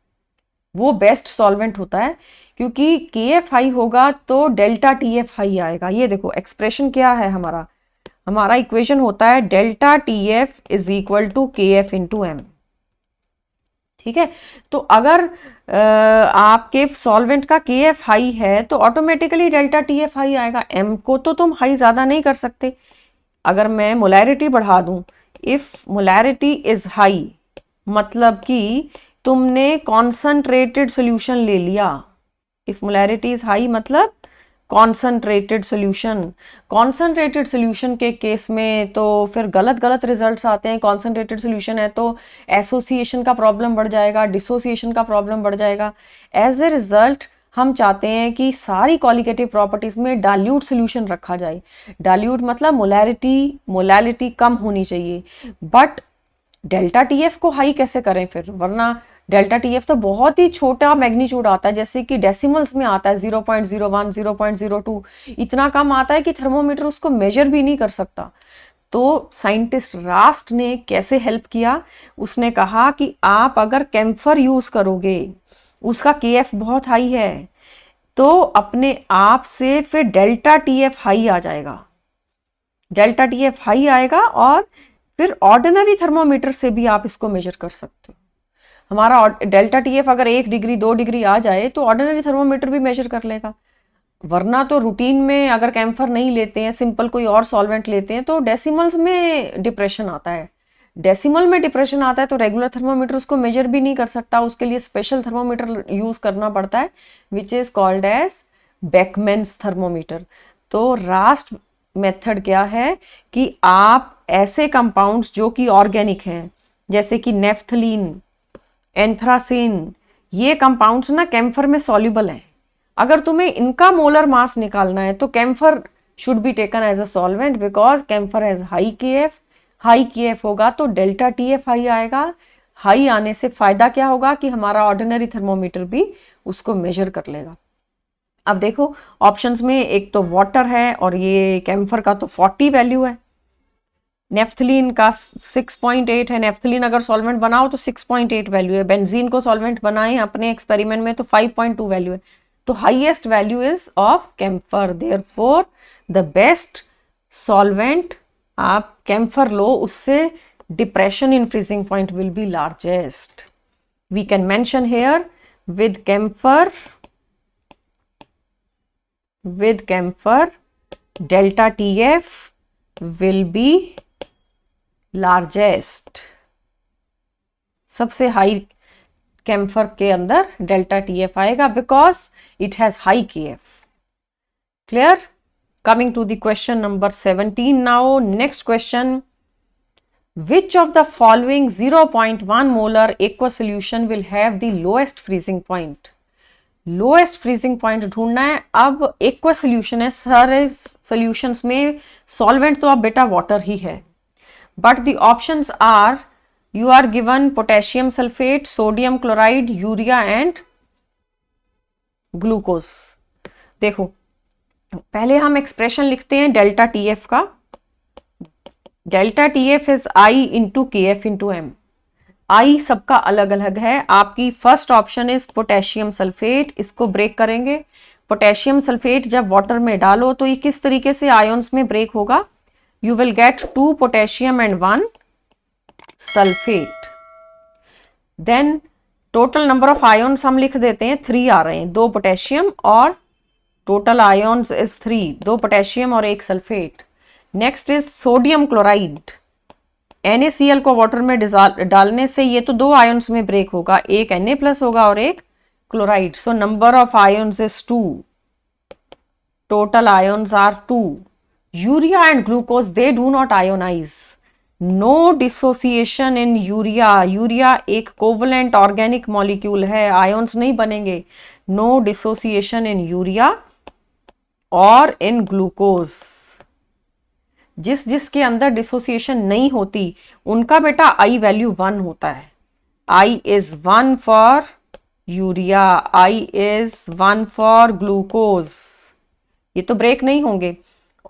वो बेस्ट सॉल्वेंट होता है, क्योंकि KF हाई होगा तो डेल्टा TF हाई आएगा। ये देखो एक्सप्रेशन क्या है, हमारा इक्वेशन होता है delta TF is equal to KF into m. ठीक है, तो अगर आपके सॉल्वेंट का KF हाई है तो ऑटोमेटिकली डेल्टा TF हाई आएगा। M को तो तुम हाई ज्यादा नहीं कर सकते। अगर मैं मोलैरिटी बढ़ा दूं, इफ मोलैरिटी इज हाई मतलब कि तुमने कॉन्सनट्रेटेड सोल्यूशन ले लिया। इफ मोलैरिटी इज हाई मतलब कॉन्सनट्रेटेड सोल्यूशन। कॉन्सनट्रेटेड सोल्यूशन के केस में तो फिर गलत रिजल्ट्स आते हैं। कॉन्सनट्रेटेड सोल्यूशन है तो एसोसिएशन का प्रॉब्लम बढ़ जाएगा, डिसोसिएशन का प्रॉब्लम बढ़ जाएगा। एज ए रिजल्ट हम चाहते हैं कि सारी क्वालिटेटिव प्रॉपर्टीज में डाइल्यूट सोल्यूशन रखा जाए। डाइल्यूट मतलब मोलैलिटी कम होनी चाहिए। बट डेल्टा TF को हाई कैसे करें फिर, वरना डेल्टा TF तो बहुत ही छोटा मैग्नीट्यूड आता है, जैसे कि डेसिमल्स में आता है, 0.01, 0.02, इतना कम आता है कि थर्मोमीटर उसको मेजर भी नहीं कर सकता। तो साइंटिस्ट रास्ट ने कैसे हेल्प किया, उसने कहा कि आप अगर कैम्फर यूज करोगे, उसका KF बहुत हाई है, तो अपने आप से फिर डेल्टा TF हाई आ जाएगा। डेल्टा TF हाई आएगा और फिर ऑर्डिनरी थर्मोमीटर से भी आप इसको मेजर कर सकते हो। हमारा डेल्टा TF अगर 1 डिग्री 2 डिग्री आ जाए तो ऑर्डिनरी थर्मोमीटर भी मेजर कर लेगा। वरना तो रूटीन में अगर कैम्फर नहीं लेते हैं, सिंपल कोई और सॉल्वेंट लेते हैं, तो डेसिमल्स में डिप्रेशन आता है। डेसिमल में डिप्रेशन आता है तो रेगुलर थर्मोमीटर उसको मेजर भी नहीं कर सकता, उसके लिए स्पेशल थर्मोमीटर यूज करना पड़ता है which is called as Beckmann's thermometer. तो रास्ट मेथड क्या है कि आप ऐसे कंपाउंड्स जो कि ऑर्गेनिक हैं जैसे कि नेफ्थलीन, एंथ्रासिन, ये कंपाउंड्स ना कैम्फर में सॉल्युबल हैं। अगर तुम्हें इनका मोलर मास निकालना है तो camphor should be taken as a solvent because camphor has high KF. High KF होगा तो डेल्टा टीएफ हाई आएगा। हाई आने से फायदा क्या होगा कि हमारा ऑर्डिनरी थर्मोमीटर भी उसको मेजर कर लेगा। अब देखो ऑप्शंस में एक तो वाटर है और ये कैम्फर का तो 40 वैल्यू है, नेफ्थलीन का 6.8 है। नेफ्थलीन अगर सॉल्वेंट बनाओ तो 6.8 वैल्यू है। बेंजीन को सॉल्वेंट बनाए अपने एक्सपेरिमेंट में तो 5.2 वैल्यू है। तो highest value is of camphor, therefore the best solvent आप कैम्फर लो, उससे depression in freezing point will be largest. We can mention here with camphor delta TF will be largest। सबसे हाई कैम्फर के अंदर डेल्टा TF आएगा because it has high KF। Clear? Coming to the question number 17 now. Next question, which of the following 0.1 molar aqua solution will have the lowest freezing point? Lowest freezing point ढूंढना है। अब एक्वा सोल्यूशन है, सारे सॉल्यूशंस में सॉल्वेंट तो अब बेटा वाटर ही है, but the options are you are given potassium sulphate, sodium chloride, urea and glucose. देखो पहले हम एक्सप्रेशन लिखते हैं डेल्टा टीएफ का। Delta TF is I into K F into m. I सबका अलग अलग है। आपकी first option is potassium sulphate, इसको ब्रेक करेंगे। पोटेशियम सल्फेट जब वाटर में डालो तो ये किस तरीके से आयंस में ब्रेक होगा, you will get 2 potassium and 1 sulphate. Then total number of ions हम लिख देते हैं 3 आ रहे हैं, 2 पोटेशियम और टोटल आयंस इज 3, 2 पोटेशियम और 1 sulphate. Next is sodium chloride. NaCl को वाटर में डालने से ये तो 2 आयंस में ब्रेक होगा, एक Na+ होगा और एक chloride. So number of ions is 2, total ions are 2। Urea and glucose they do not ionise, no dissociation in urea. Urea एक कोवलेंट ऑर्गेनिक मॉलिक्यूल है, आयंस नहीं बनेंगे। नो डिसोसिएशन इन यूरिया और इन ग्लूकोज। जिसके अंदर डिसोसिएशन नहीं होती उनका बेटा आई वैल्यू 1 होता है। I is 1 for urea, i is 1 for glucose. ये तो ब्रेक नहीं होंगे।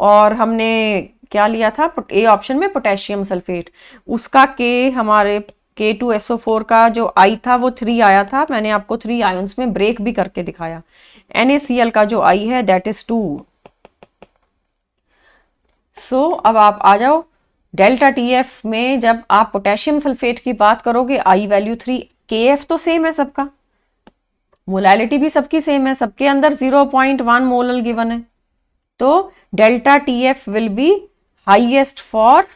और हमने क्या लिया था ए ऑप्शन में पोटेशियम सल्फेट, उसका के हमारे K2SO4 का जो आई था वो 3 आया था। मैंने आपको 3 आयंस में ब्रेक भी करके दिखाया। NaCl का जो आई है दैट इज 2। सो अब आप आ जाओ डेल्टा टीएफ में। जब आप पोटेशियम सल्फेट की बात करोगे आई वैल्यू 3, KF तो सेम है सबका, मोलैलिटी भी सबकी सेम है, सबके अंदर 0.1 मोलल गिवन है। तो delta TF will be highest for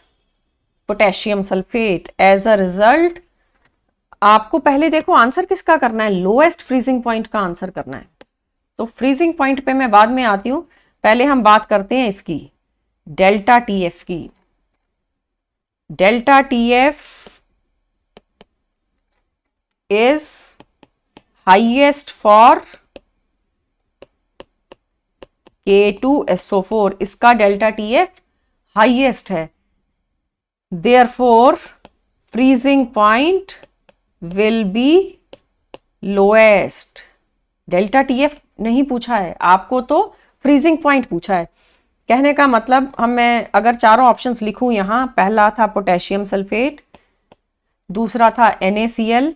potassium sulphate. As a result आपको पहले देखो आंसर किसका करना है, लोएस्ट फ्रीजिंग पॉइंट का आंसर करना है। तो फ्रीजिंग पॉइंट पे मैं बाद में आती हूं, पहले हम बात करते हैं इसकी डेल्टा टीएफ की। Delta TF is highest for K2SO4, इसका डेल्टा टीएफ हाईएस्ट है, therefore freezing point will B lowest. Delta TF नहीं पूछा है आपको, तो फ्रीजिंग पॉइंट पूछा है। कहने का मतलब मैं अगर चारों ऑप्शंस लिखूं यहां, पहला था पोटेशियम सल्फेट, दूसरा था NaCl,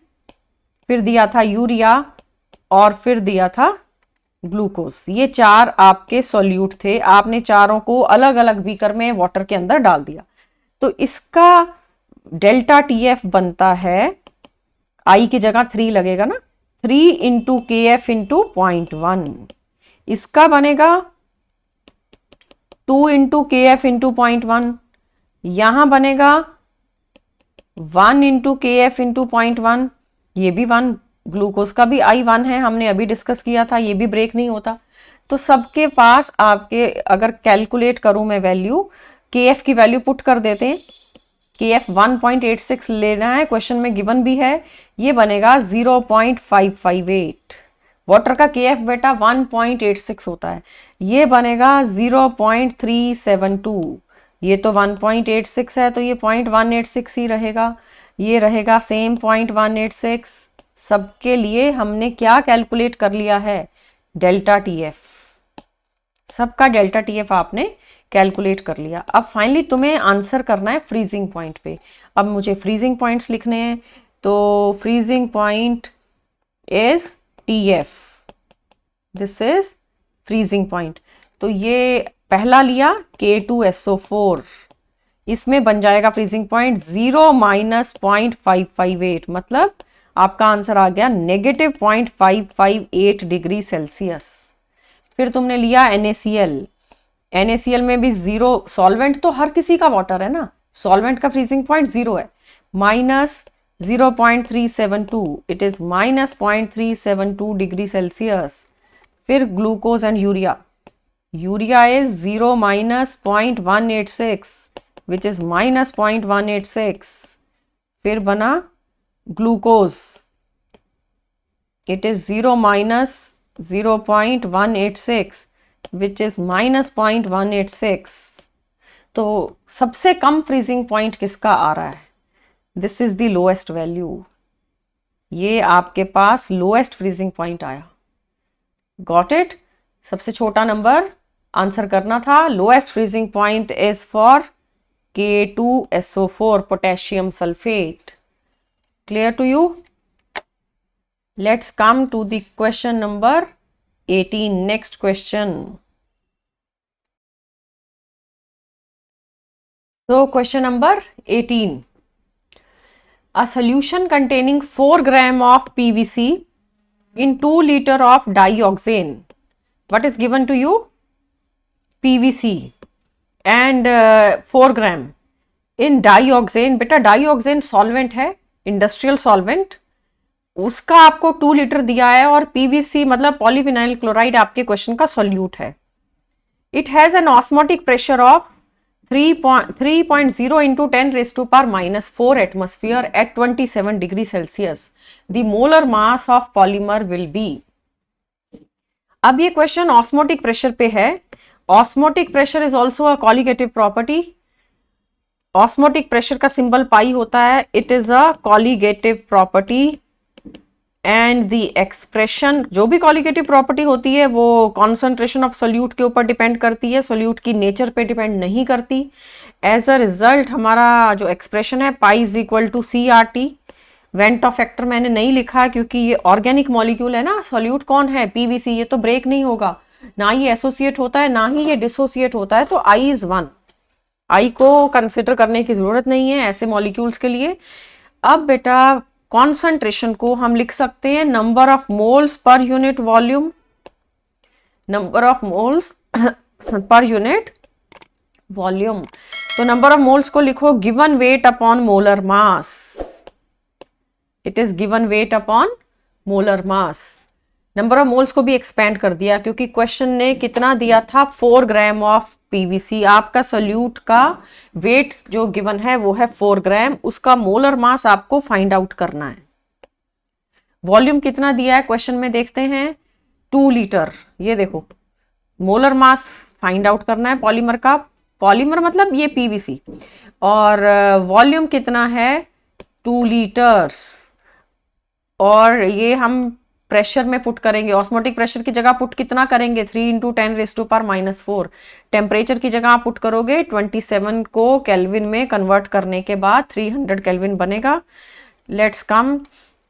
फिर दिया था यूरिया और फिर दिया था ग्लूकोज। ये 4 आपके सॉल्यूट थे, आपने चारों को अलग अलग बीकर में वाटर के अंदर डाल दिया। तो इसका डेल्टा टीएफ बनता है, आई की जगह 3 लगेगा ना, 3 इंटू KF इंटू 0.1। इसका बनेगा 2 इंटू KF इंटू 0.1। यहां बनेगा 1 इंटू के एफ इंटू 0.1, ये भी 1, ग्लूकोज का भी आई 1 है, हमने अभी डिस्कस किया था, ये भी ब्रेक नहीं होता। तो सबके पास आपके अगर कैलकुलेट करूं मैं वैल्यू, के एफ की वैल्यू पुट कर देते हैं, के एफ 1.86 लेना है, क्वेश्चन में गिवन भी है, ये बनेगा 0.558। वाटर का के एफ बेटा 1.86 होता है, ये बनेगा 0.372। ये तो 1.86 है तो ये 0.186 ही रहेगा, ये रहेगा सेम 0.186। सबके लिए हमने क्या कैलकुलेट कर लिया है, डेल्टा टी एफ, सबका डेल्टा टी एफ आपने कैलकुलेट कर लिया। अब फाइनली तुम्हें आंसर करना है फ्रीजिंग पॉइंट पे। अब मुझे फ्रीजिंग पॉइंट्स लिखने हैं, तो freezing point is T F, this is freezing point. तो ये पहला लिया K2SO4, इसमें बन जाएगा फ्रीजिंग पॉइंट 0 माइनस 0.558, मतलब आपका आंसर आ गया नेगेटिव 0.558 डिग्री सेल्सियस। फिर तुमने लिया NaCl, NaCl में भी 0, सॉल्वेंट तो हर किसी का वाटर है ना, सॉल्वेंट का फ्रीजिंग पॉइंट 0 है, minus 0.372, it is minus 0.372 degree Celsius. फिर glucose and urea, urea is 0 minus 0.186 which is minus 0.186। फिर बना glucose, it is 0 minus 0.186 which is minus 0.186। तो सबसे कम फ्रीजिंग पॉइंट किसका आ रहा है, this is the lowest value, ये आपके पास लोएस्ट फ्रीजिंग पॉइंट आया। गॉट इट, सबसे छोटा नंबर आंसर करना था। Lowest freezing point is for K2SO4 potassium sulphate. Clear to you? Let's come to the question number 18, next question. So question number 18, a solution containing 4 gram of PVC in 2 liter of dioxane, what is given to you, PVC and 4 gram in dioxane। बेटा dioxane solvent है, इंडस्ट्रियल सॉल्वेंट, उसका आपको 2 लीटर दिया है, और PVC मतलब पॉलीविनाइल क्लोराइड आपके क्वेश्चन का सॉल्यूट है। It has an osmotic pressure of 3.0 into 10 raised to power minus 4 atmosphere at 27 degree Celsius. The molar mass of polymer will be। अब ये क्वेश्चन ऑस्मोटिक प्रेशर पे है। Osmotic pressure is also a colligative property. Osmotic pressure का सिंबल पाई होता है, it is a colligative property and the expression, जो भी कॉलिगेटिव प्रॉपर्टी होती है वो कॉन्सेंट्रेशन ऑफ सोल्यूट के ऊपर डिपेंड करती है, सोल्यूट की नेचर पे डिपेंड नहीं करती। एज अ रिजल्ट हमारा जो एक्सप्रेशन है pi is equal to CRT। Van't Hoff factor मैंने नहीं लिखा क्योंकि ये ऑर्गेनिक मॉलिक्यूल है ना, सोल्यूट कौन है, PVC, ये तो ब्रेक नहीं होगा, ना ही एसोसिएट होता है ना ही ये डिसोसिएट होता है, तो I इज 1, I को कंसिडर करने की जरूरत नहीं है ऐसे मॉलिक्यूल्स के लिए। अब बेटा कॉन्सेंट्रेशन को हम लिख सकते हैं number of moles per unit volume, number of moles per unit volume. तो नंबर ऑफ मोल्स को लिखो given weight upon molar mass, it is given weight upon molar mass. Number of moles को भी एक्सपेंड कर दिया क्योंकि क्वेश्चन ने कितना दिया था, 4 ग्राम ऑफ PVC। आपका सोल्यूट का वेट जो गिवन है वो है 4 ग्राम, उसका मोलर मास आपको फाइंड आउट करना है। वॉल्यूम कितना दिया है क्वेश्चन में देखते हैं, 2 लीटर। ये देखो मोलर मास फाइंड आउट करना है पॉलीमर का, पॉलीमर मतलब ये PVC, और वॉल्यूम कितना है 2 लीटर्स, और ये हम प्रेशर में पुट करेंगे। ऑस्मोटिक प्रेशर की जगह पुट कितना करेंगे, 3 into 10 raised to power minus 4। Temperature की जगह आप पुट करोगे 27 को केल्विन में कन्वर्ट करने के बाद 300 केल्विन बनेगा। Let's come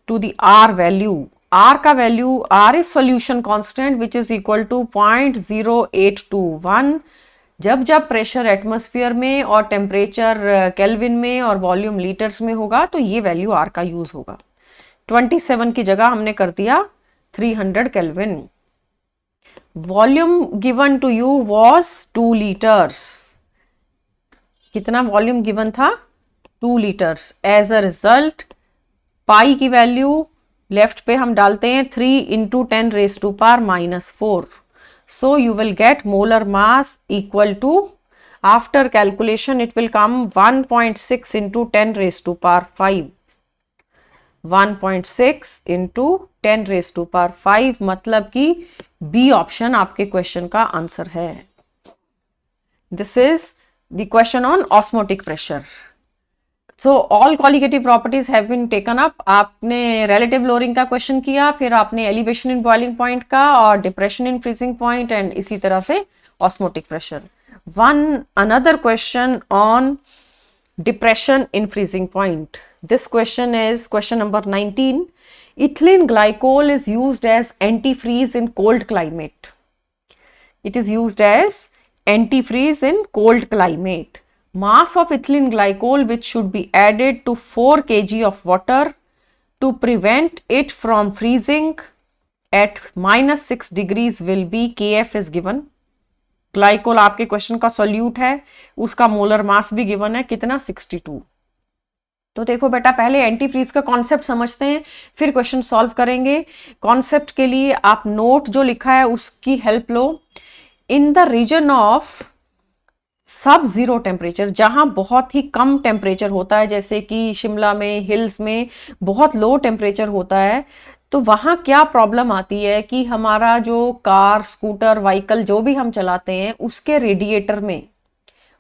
to the R value. R का value, R is solution constant which is equal to 0.0821। जब जब प्रेशर एटमॉस्फेयर में और टेम्परेचर केल्विन में और वॉल्यूम लीटर्स में होगा तो ये वैल्यू R का यूज होगा। 27 की जगह हमने कर दिया 300 kelvin. Volume given to you was 2 litres. कितना वॉल्यूम गिवन था, 2 litres. As a result pi की वैल्यू लेफ्ट पे हम डालते हैं 3 into 10 raise to power -4. So you will get molar mass equal to, after calculation it will come 1.6 into 10 raised to power 5. 1.6 into 10 raised to power 5 मतलब कि बी ऑप्शन आपके क्वेश्चन का आंसर है। This is the question on osmotic pressure. So all qualitative properties have been taken up. आपने रिलेटिव लोअरिंग का क्वेश्चन किया, फिर आपने एलिवेशन इन बॉइलिंग पॉइंट का और depression in freezing point, and इसी तरह से osmotic pressure. One another question on depression in freezing point. This question is question number 19. Ethylene glycol is used as antifreeze in cold climate. It is used as antifreeze in cold climate. Mass of ethylene glycol which should be added to 4 kg of water to prevent it from freezing at -6 degrees will be, Kf is given. Glycol आपके क्वेश्चन का सॉल्यूट है, उसका मोलर मास भी गिवन है, कितना 62. तो देखो बेटा, पहले एंटी फ्रीज का कॉन्सेप्ट समझते हैं, फिर क्वेश्चन सॉल्व करेंगे। कॉन्सेप्ट के लिए आप नोट जो लिखा है उसकी हेल्प लो। In the region of sub zero temperature, जहां बहुत ही कम टेम्परेचर होता है, जैसे कि शिमला में, हिल्स में बहुत लो टेम्परेचर होता है, तो वहां क्या प्रॉब्लम आती है कि हमारा जो कार, स्कूटर, व्हीकल जो भी हम चलाते हैं उसके रेडिएटर में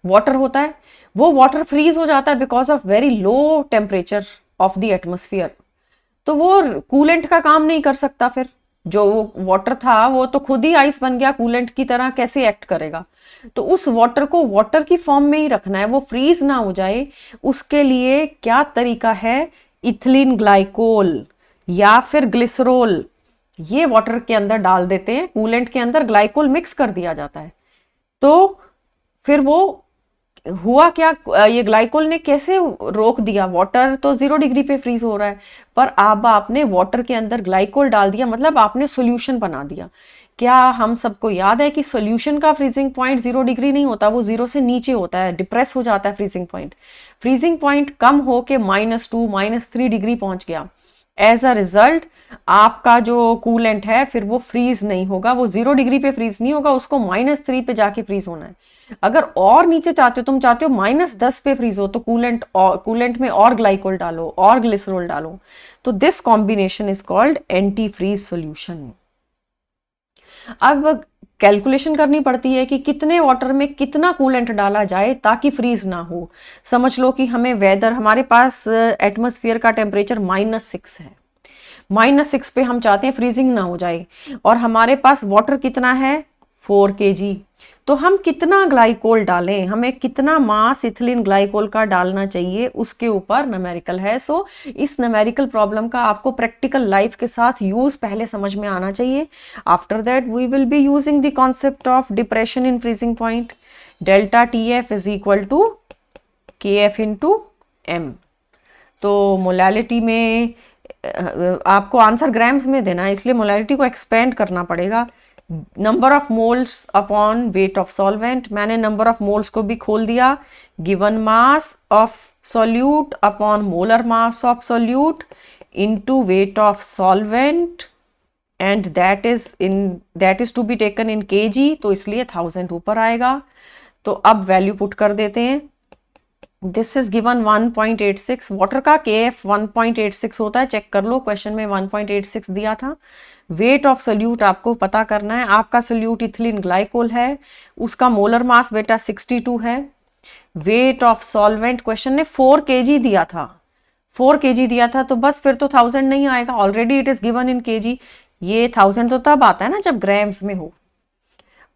वाटर होता है, वो वाटर फ्रीज हो जाता है because of very low temperature of the atmosphere. तो वो कूलेंट का काम नहीं कर सकता, फिर जो वाटर था वो तो खुद ही आइस बन गया, कूलेंट की तरह कैसे एक्ट करेगा। तो उस वाटर को वाटर की फॉर्म में ही रखना है, वो फ्रीज ना हो जाए, उसके लिए क्या तरीका है, इथिलीन ग्लाइकोल या फिर ग्लिसरोल, ये वाटर के अंदर डाल देते हैं, कूलेंट के अंदर ग्लाइकोल मिक्स कर दिया जाता है। तो फिर वो हुआ क्या, ये ग्लाइकोल ने कैसे रोक दिया, वाटर तो 0 डिग्री पे फ्रीज हो रहा है, पर अब आपने वाटर के अंदर ग्लाइकोल डाल दिया, मतलब आपने सॉल्यूशन बना दिया। क्या हम सबको याद है कि सॉल्यूशन का फ्रीजिंग पॉइंट 0 डिग्री नहीं होता, वो 0 से नीचे होता है, डिप्रेस हो जाता है फ्रीजिंग पॉइंट। फ्रीजिंग पॉइंट कम होके -2 -3 डिग्री पहुंच गया। एज अ रिजल्ट आपका जो कूलेंट है फिर वो फ्रीज नहीं होगा, वो 0 डिग्री पे फ्रीज नहीं होगा, उसको -3 पे जाके फ्रीज होना है। अगर और नीचे चाहते हो, तुम चाहते हो -10 पे फ्रीज हो, तो कूलेंट में और ग्लाइकोल डालो और ग्लिसरोल डालो। तो this combination is called anti freeze solution. अब कैलकुलेशन करनी पड़ती है कि कितने वाटर में कितना कूलेंट डाला जाए ताकि फ्रीज ना हो। समझ लो कि हमें वेदर, हमारे पास एटमॉस्फेयर का टेम्परेचर -6 है, -6 पे हम चाहते हैं फ्रीजिंग ना हो जाए, और हमारे पास वाटर कितना है 4 kg। तो हम कितना ग्लाइकोल डालें, हमें कितना मास इथिलीन ग्लाइकोल का डालना चाहिए, उसके ऊपर न्यूमेरिकल है। सो इस न्यूमेरिकल प्रॉब्लम का आपको प्रैक्टिकल लाइफ के साथ यूज पहले समझ में आना चाहिए। After that we will be using the concept of depression in freezing point. Delta TF is equal to KF into M। तो मोलैलिटी में आपको आंसर ग्राम्स में देना है, इसलिए मोलैलिटी को एक्सपेंड करना पड़ेगा। Number of moles upon weight of solvent, मैंने नंबर ऑफ मोल्स को भी खोल दिया। Given mass of solute upon molar mass of solute into weight of solvent, and that is to be taken in kg, तो इसलिए 1000 ऊपर आएगा। तो अब वैल्यू पुट कर देते हैं। दिस इज गिवन 1.86, वाटर का KF 1.86 होता है, चेक कर लो, क्वेश्चन में 1.86 दिया था। वेट ऑफ सोल्यूट आपको पता करना है, आपका सोल्यूट इथिलीन ग्लाइकोल है, उसका मोलर मास बेटा 62 है। वेट ऑफ सॉल्वेंट क्वेश्चन ने 4 kg दिया था, 4 kg दिया था, तो बस फिर तो 1000 नहीं आएगा, already it is given in kg। ये 1000 तो तब आता है ना जब ग्राम्स में हो।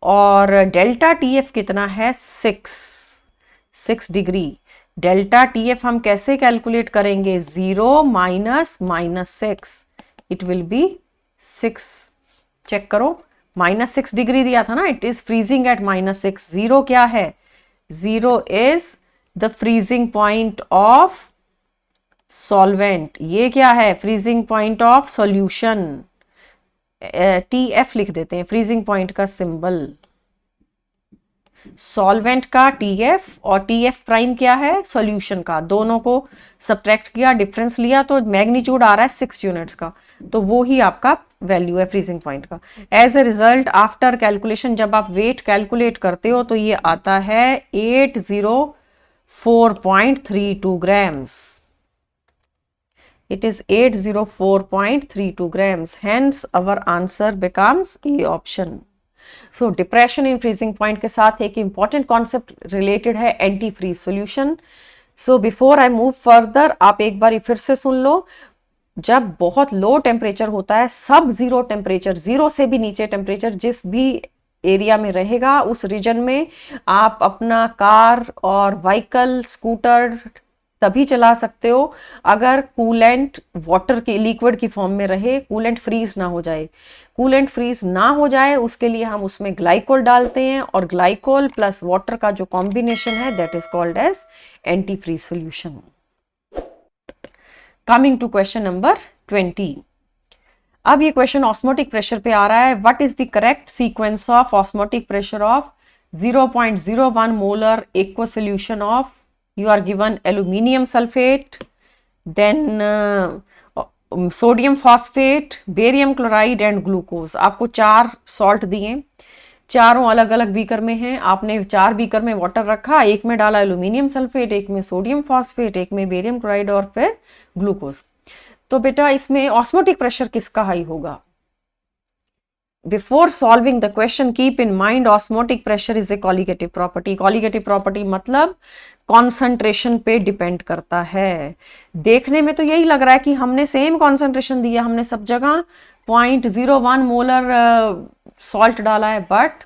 और डेल्टा TF कितना है 6 डिग्री। डेल्टा TF हम कैसे कैलकुलेट करेंगे, 0 minus -6, it will be 6। Check करो, -6 डिग्री दिया था ना, इट इज फ्रीजिंग एट -6। 0 क्या है, 0 is the freezing point of solvent. ये क्या है, freezing point of solution. TF लिख देते हैं, फ्रीजिंग पॉइंट का सिंबल। सॉल्वेंट का TF और TF प्राइम क्या है, सॉल्यूशन का, दोनों को सब्ट्रैक्ट किया, डिफरेंस लिया तो मैग्नीट्यूड आ रहा है 6 यूनिट्स का, तो वो ही आपका वैल्यू है फ्रीजिंग पॉइंट का। As a result after calculation जब आप वेट कैलकुलेट करते हो तो ये आता है 804.32 grams. It is 804.32 grams. Hence our answer becomes A option. So depression in freezing point के साथ एक important concept related है anti freeze solution. So before I move further, आप एक बार फिर से सुन लो, जब बहुत लो टेम्परेचर होता है, सब जीरो टेम्परेचर, जीरो से भी नीचे टेम्परेचर जिस भी एरिया में रहेगा उस रीजन में आप अपना कार और व्हीकल, स्कूटर तभी चला सकते हो अगर कूलेंट वाटर की, लिक्विड की फॉर्म में रहे, कूलेंट फ्रीज ना हो जाए। कूलेंट फ्रीज ना हो जाए उसके लिए हम उसमें ग्लाइकोल डालते हैं और ग्लाइकोल प्लस वाटर का जो कॉम्बिनेशन है that is called as anti freeze solution. Coming to question number 20। अब ये क्वेश्चन ऑस्मोटिक प्रेशर पे आ रहा है। What is the correct sequence of osmotic pressure of 0.01 molar aqua solution of, you are given aluminium sulfate, then sodium phosphate, barium chloride and glucose। आपको 4 सॉल्ट दिए, चारों अलग अलग बीकर में हैं, आपने 4 बीकर में वाटर रखा, एक में डाला एल्यूमिनियम सल्फेट, एक में सोडियम फॉस्फेट, एक में बेरियम क्लोराइड और फिर ग्लूकोज। तो बेटा इसमें ऑस्मोटिक प्रेशर किसका हाई होगा? Before solving the question, keep in mind osmotic pressure is a colligative property। colligative property मतलब कॉन्सेंट्रेशन पे डिपेंड करता है। देखने में तो यही लग रहा है कि हमने सेम कॉन्सेंट्रेशन दिया, हमने सब जगह 0.01 मोलर सॉल्ट डाला है, बट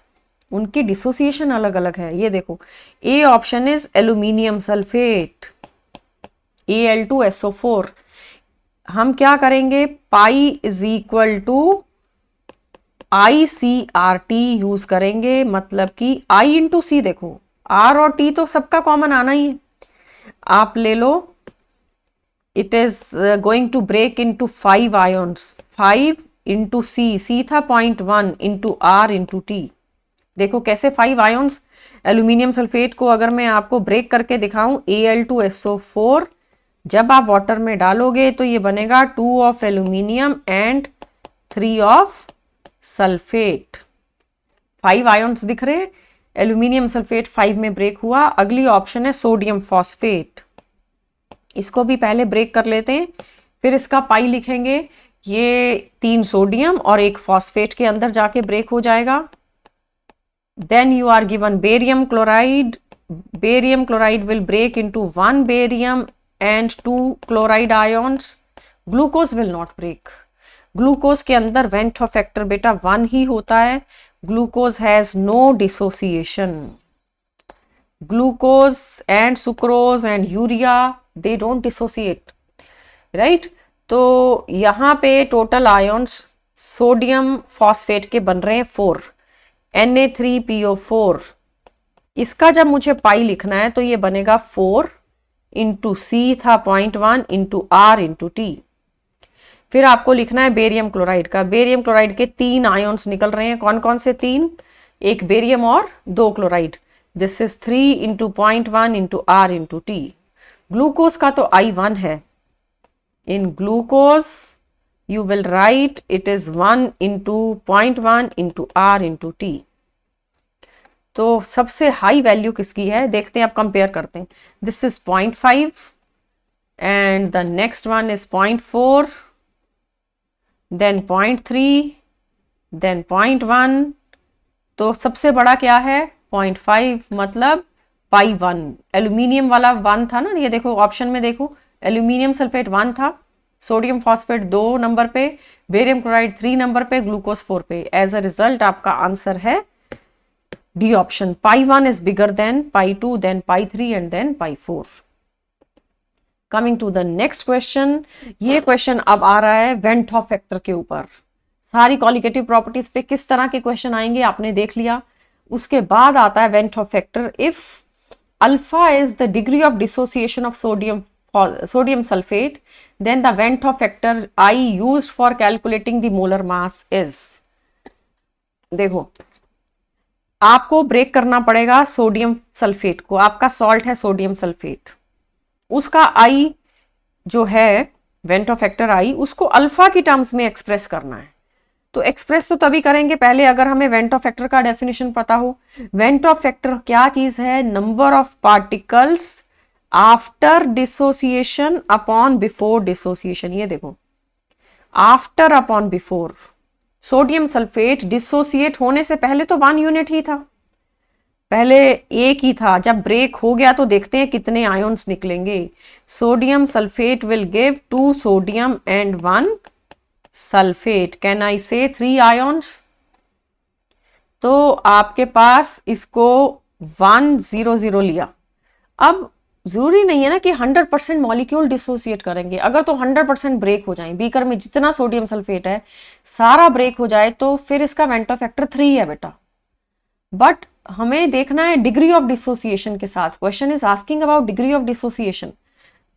उनकी डिसोसिएशन अलग अलग है। ये देखो, A option is aluminium sulphate, Al2SO4। हम क्या करेंगे, pi is equal to ICRT use करेंगे, मतलब कि I इंटू सी। देखो R और T तो सबका कॉमन आना ही है, आप ले लो। It is going to break into 5 ions, 5 into C था 0.1 इंटू R इंटू T। देखो कैसे 5 आयन्स, एल्यूमिनियम सल्फेट को अगर मैं आपको ब्रेक करके दिखाऊं, Al2SO4 जब आप वाटर में डालोगे तो ये बनेगा 2 of aluminium and 3 of sulphate. 5 ions दिख रहे, एल्यूमिनियम सल्फेट 5 में ब्रेक हुआ। अगली ऑप्शन है सोडियम फॉस्फेट, इसको भी पहले ब्रेक कर लेते हैं, फिर इसका पाई लिखेंगे। ये 3 सोडियम और 1 फॉस्फेट के अंदर जाके ब्रेक हो जाएगा। Then you are given barium chloride, barium chloride will break into 1 barium and 2 chloride ions. Glucose will not break, glucose के अंदर वेंट ऑफ फैक्टर बेटा 1 ही होता है। Glucose has no dissociation. Glucose and sucrose and urea they don't dissociate, right. तो यहाँ पे टोटल आयन्स सोडियम फॉस्फेट के बन रहे हैं 4, Na3PO4। इसका जब मुझे पाई लिखना है तो ये बनेगा 4 इंटू सी था 0.1 इंटू R इंटू T। फिर आपको लिखना है बेरियम क्लोराइड का। बेरियम क्लोराइड के 3 आयन्स निकल रहे हैं, कौन कौन से 3? एक बेरियम और 2 chloride. This is 3 into 0.1 into R into T। Glucose का तो I1 है। In glucose you will write it is 1 into 0.1 into R into T। तो सबसे हाई वैल्यू किसकी है देखते हैं, अब कंपेयर करते हैं। This is 0.5 and the next one is 0.4, then 0.3, then 0.1। तो सबसे बड़ा क्या है 0.5, मतलब पाई 1। एल्यूमिनियम वाला 1 था ना, ये देखो ऑप्शन में देखो, एल्यूमिनियम सल्फेट 1 था, सोडियम फॉस्फेट 2 नंबर पे, बेरियम क्लोराइड 3 नंबर पे, ग्लूकोज 4 पे। एज अ रिजल्ट आपका आंसर है D option, pi 1 is bigger than pi 2, then pi 3 and then pi 4। Coming to the next question. ये क्वेश्चन अब आ रहा है वेंट ऑफ फैक्टर के ऊपर। सारी कॉलिगेटिव प्रॉपर्टीज पे किस तरह के क्वेश्चन आएंगे आपने देख लिया। उसके बाद आता है van't of factor. If alpha is the degree of dissociation of sodium sulphate, then the van't of factor I used for calculating the molar mass is. देखो आपको ब्रेक करना पड़ेगा सोडियम सल्फेट को, आपका सॉल्ट है सोडियम सल्फेट, उसका आई जो है वेंटो फैक्टर आई, उसको अल्फा की टर्म्स में एक्सप्रेस करना है। तो एक्सप्रेस तो तभी करेंगे पहले अगर हमें वेंटो फैक्टर का डेफिनेशन पता हो। वेंटो फैक्टर क्या चीज है? Number of particles after dissociation upon before dissociation. ये देखो, after upon before. Sodium sulphate dissociate होने से पहले तो 1 यूनिट ही था, पहले एक ही था। जब ब्रेक हो गया तो देखते हैं कितने आयन्स निकलेंगे। Sodium sulphate will give 2 sodium and 1 sulphate. Can I से 3 आयन्स? तो आपके पास इसको 1 0 0 लिया। अब जरूरी नहीं है ना कि 100% मॉलिक्यूल डिसोसिएट करेंगे। अगर तो 100% ब्रेक हो जाए, बीकर में जितना सोडियम सल्फेट है सारा ब्रेक हो जाए, तो फिर इसका वेंटो फैक्टर 3 है बेटा। बट हमें देखना है डिग्री ऑफ डिसोसिएशन के साथ। Question is asking about degree of dissociation.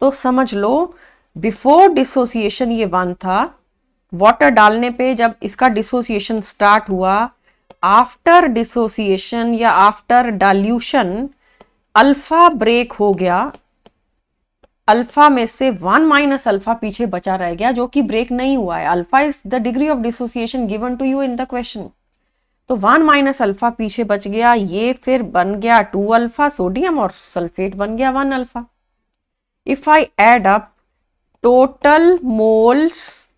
तो समझ लो बिफोर डिसोसिएशन ये 1 था, वाटर डालने पे जब इसका डिसोसिएशन स्टार्ट हुआ, आफ्टर डिसोसिएशन या आफ्टर डाल्यूशन अल्फा ब्रेक हो गया, अल्फा में से 1 माइनस अल्फा पीछे बचा रह गया जो कि ब्रेक नहीं हुआ है। Alpha is the degree of dissociation given to you in the question. तो 1 माइनस अल्फा पीछे बच गया, ये फिर बन गया 2 अल्फा सोडियम और सल्फेट बन गया 1 alpha. If I add up total moles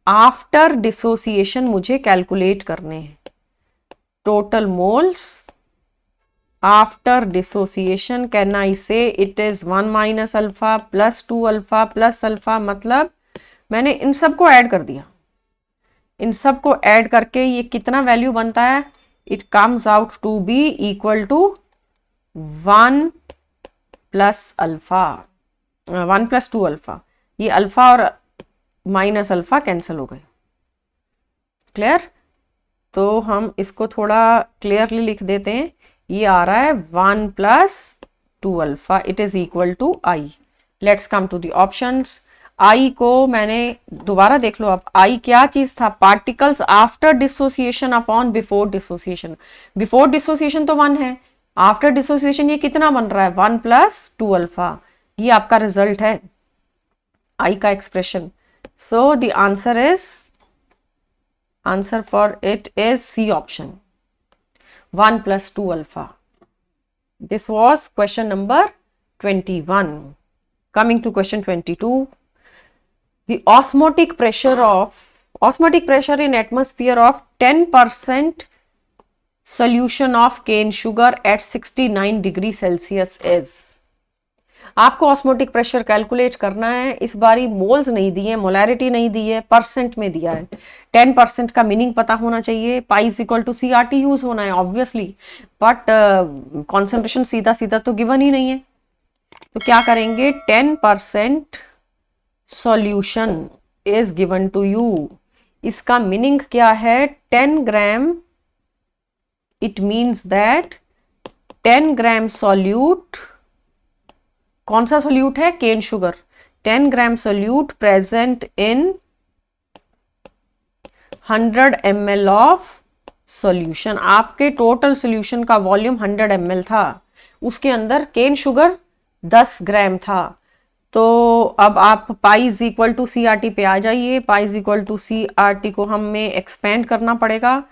after dissociation मुझे कैलकुलेट करने हैं। Total moles after dissociation, can I say it is 1 minus alpha plus 2 alpha plus alpha. मतलब मैंने इन सबको ऐड कर दिया। इन सबको ऐड करके ये कितना वैल्यू बनता है? It comes out to be equal to 1 plus alpha, 1 plus 2 alpha. ये अल्फा और माइनस अल्फा कैंसिल हो गए। क्लियर? तो हम इसको थोड़ा क्लियरली लिख देते हैं। ये आ रहा है 1 plus 2 alpha, it is equal to i. Let's come to the options. I को मैंने दोबारा देख लो। अब आई क्या चीज था? Particles after dissociation upon before dissociation. Before dissociation तो 1 है, आफ्टर डिसोसिएशन ये कितना बन रहा है? 1 प्लस 2 अल्फा। ये आपका रिजल्ट है आई का expression. So the answer is, answer for it is C option, 1 plus 2 alpha. This was question number 21. Coming to question 22. The osmotic pressure in atmosphere of 10% solution of cane sugar at 69 degree Celsius is. आपको ऑस्मोटिक प्रेशर कैलकुलेट करना है। इस बारी मोल्स नहीं दिए, मोलैरिटी नहीं दी है, परसेंट में दिया है। 10% का मीनिंग पता होना चाहिए, pi is equal to CRT use होना है ऑब्वियसली, बट कॉन्सेंट्रेशन सीधा सीधा तो गिवन ही नहीं है। तो क्या करेंगे? 10% solution is given to you. इसका मीनिंग क्या है? 10 gram, it means that 10 gram solute, कौन सा सोल्यूट है? Cane sugar. 10 gram solute present in 100 ml of solution. आपके टोटल सॉल्यूशन का वॉल्यूम 100 ml था, उसके अंदर केन शुगर 10 ग्राम था। तो अब आप pi is equal to CRT पे आ जाइए। Pi is equal to CRT को हमें एक्सपेंड करना पड़ेगा।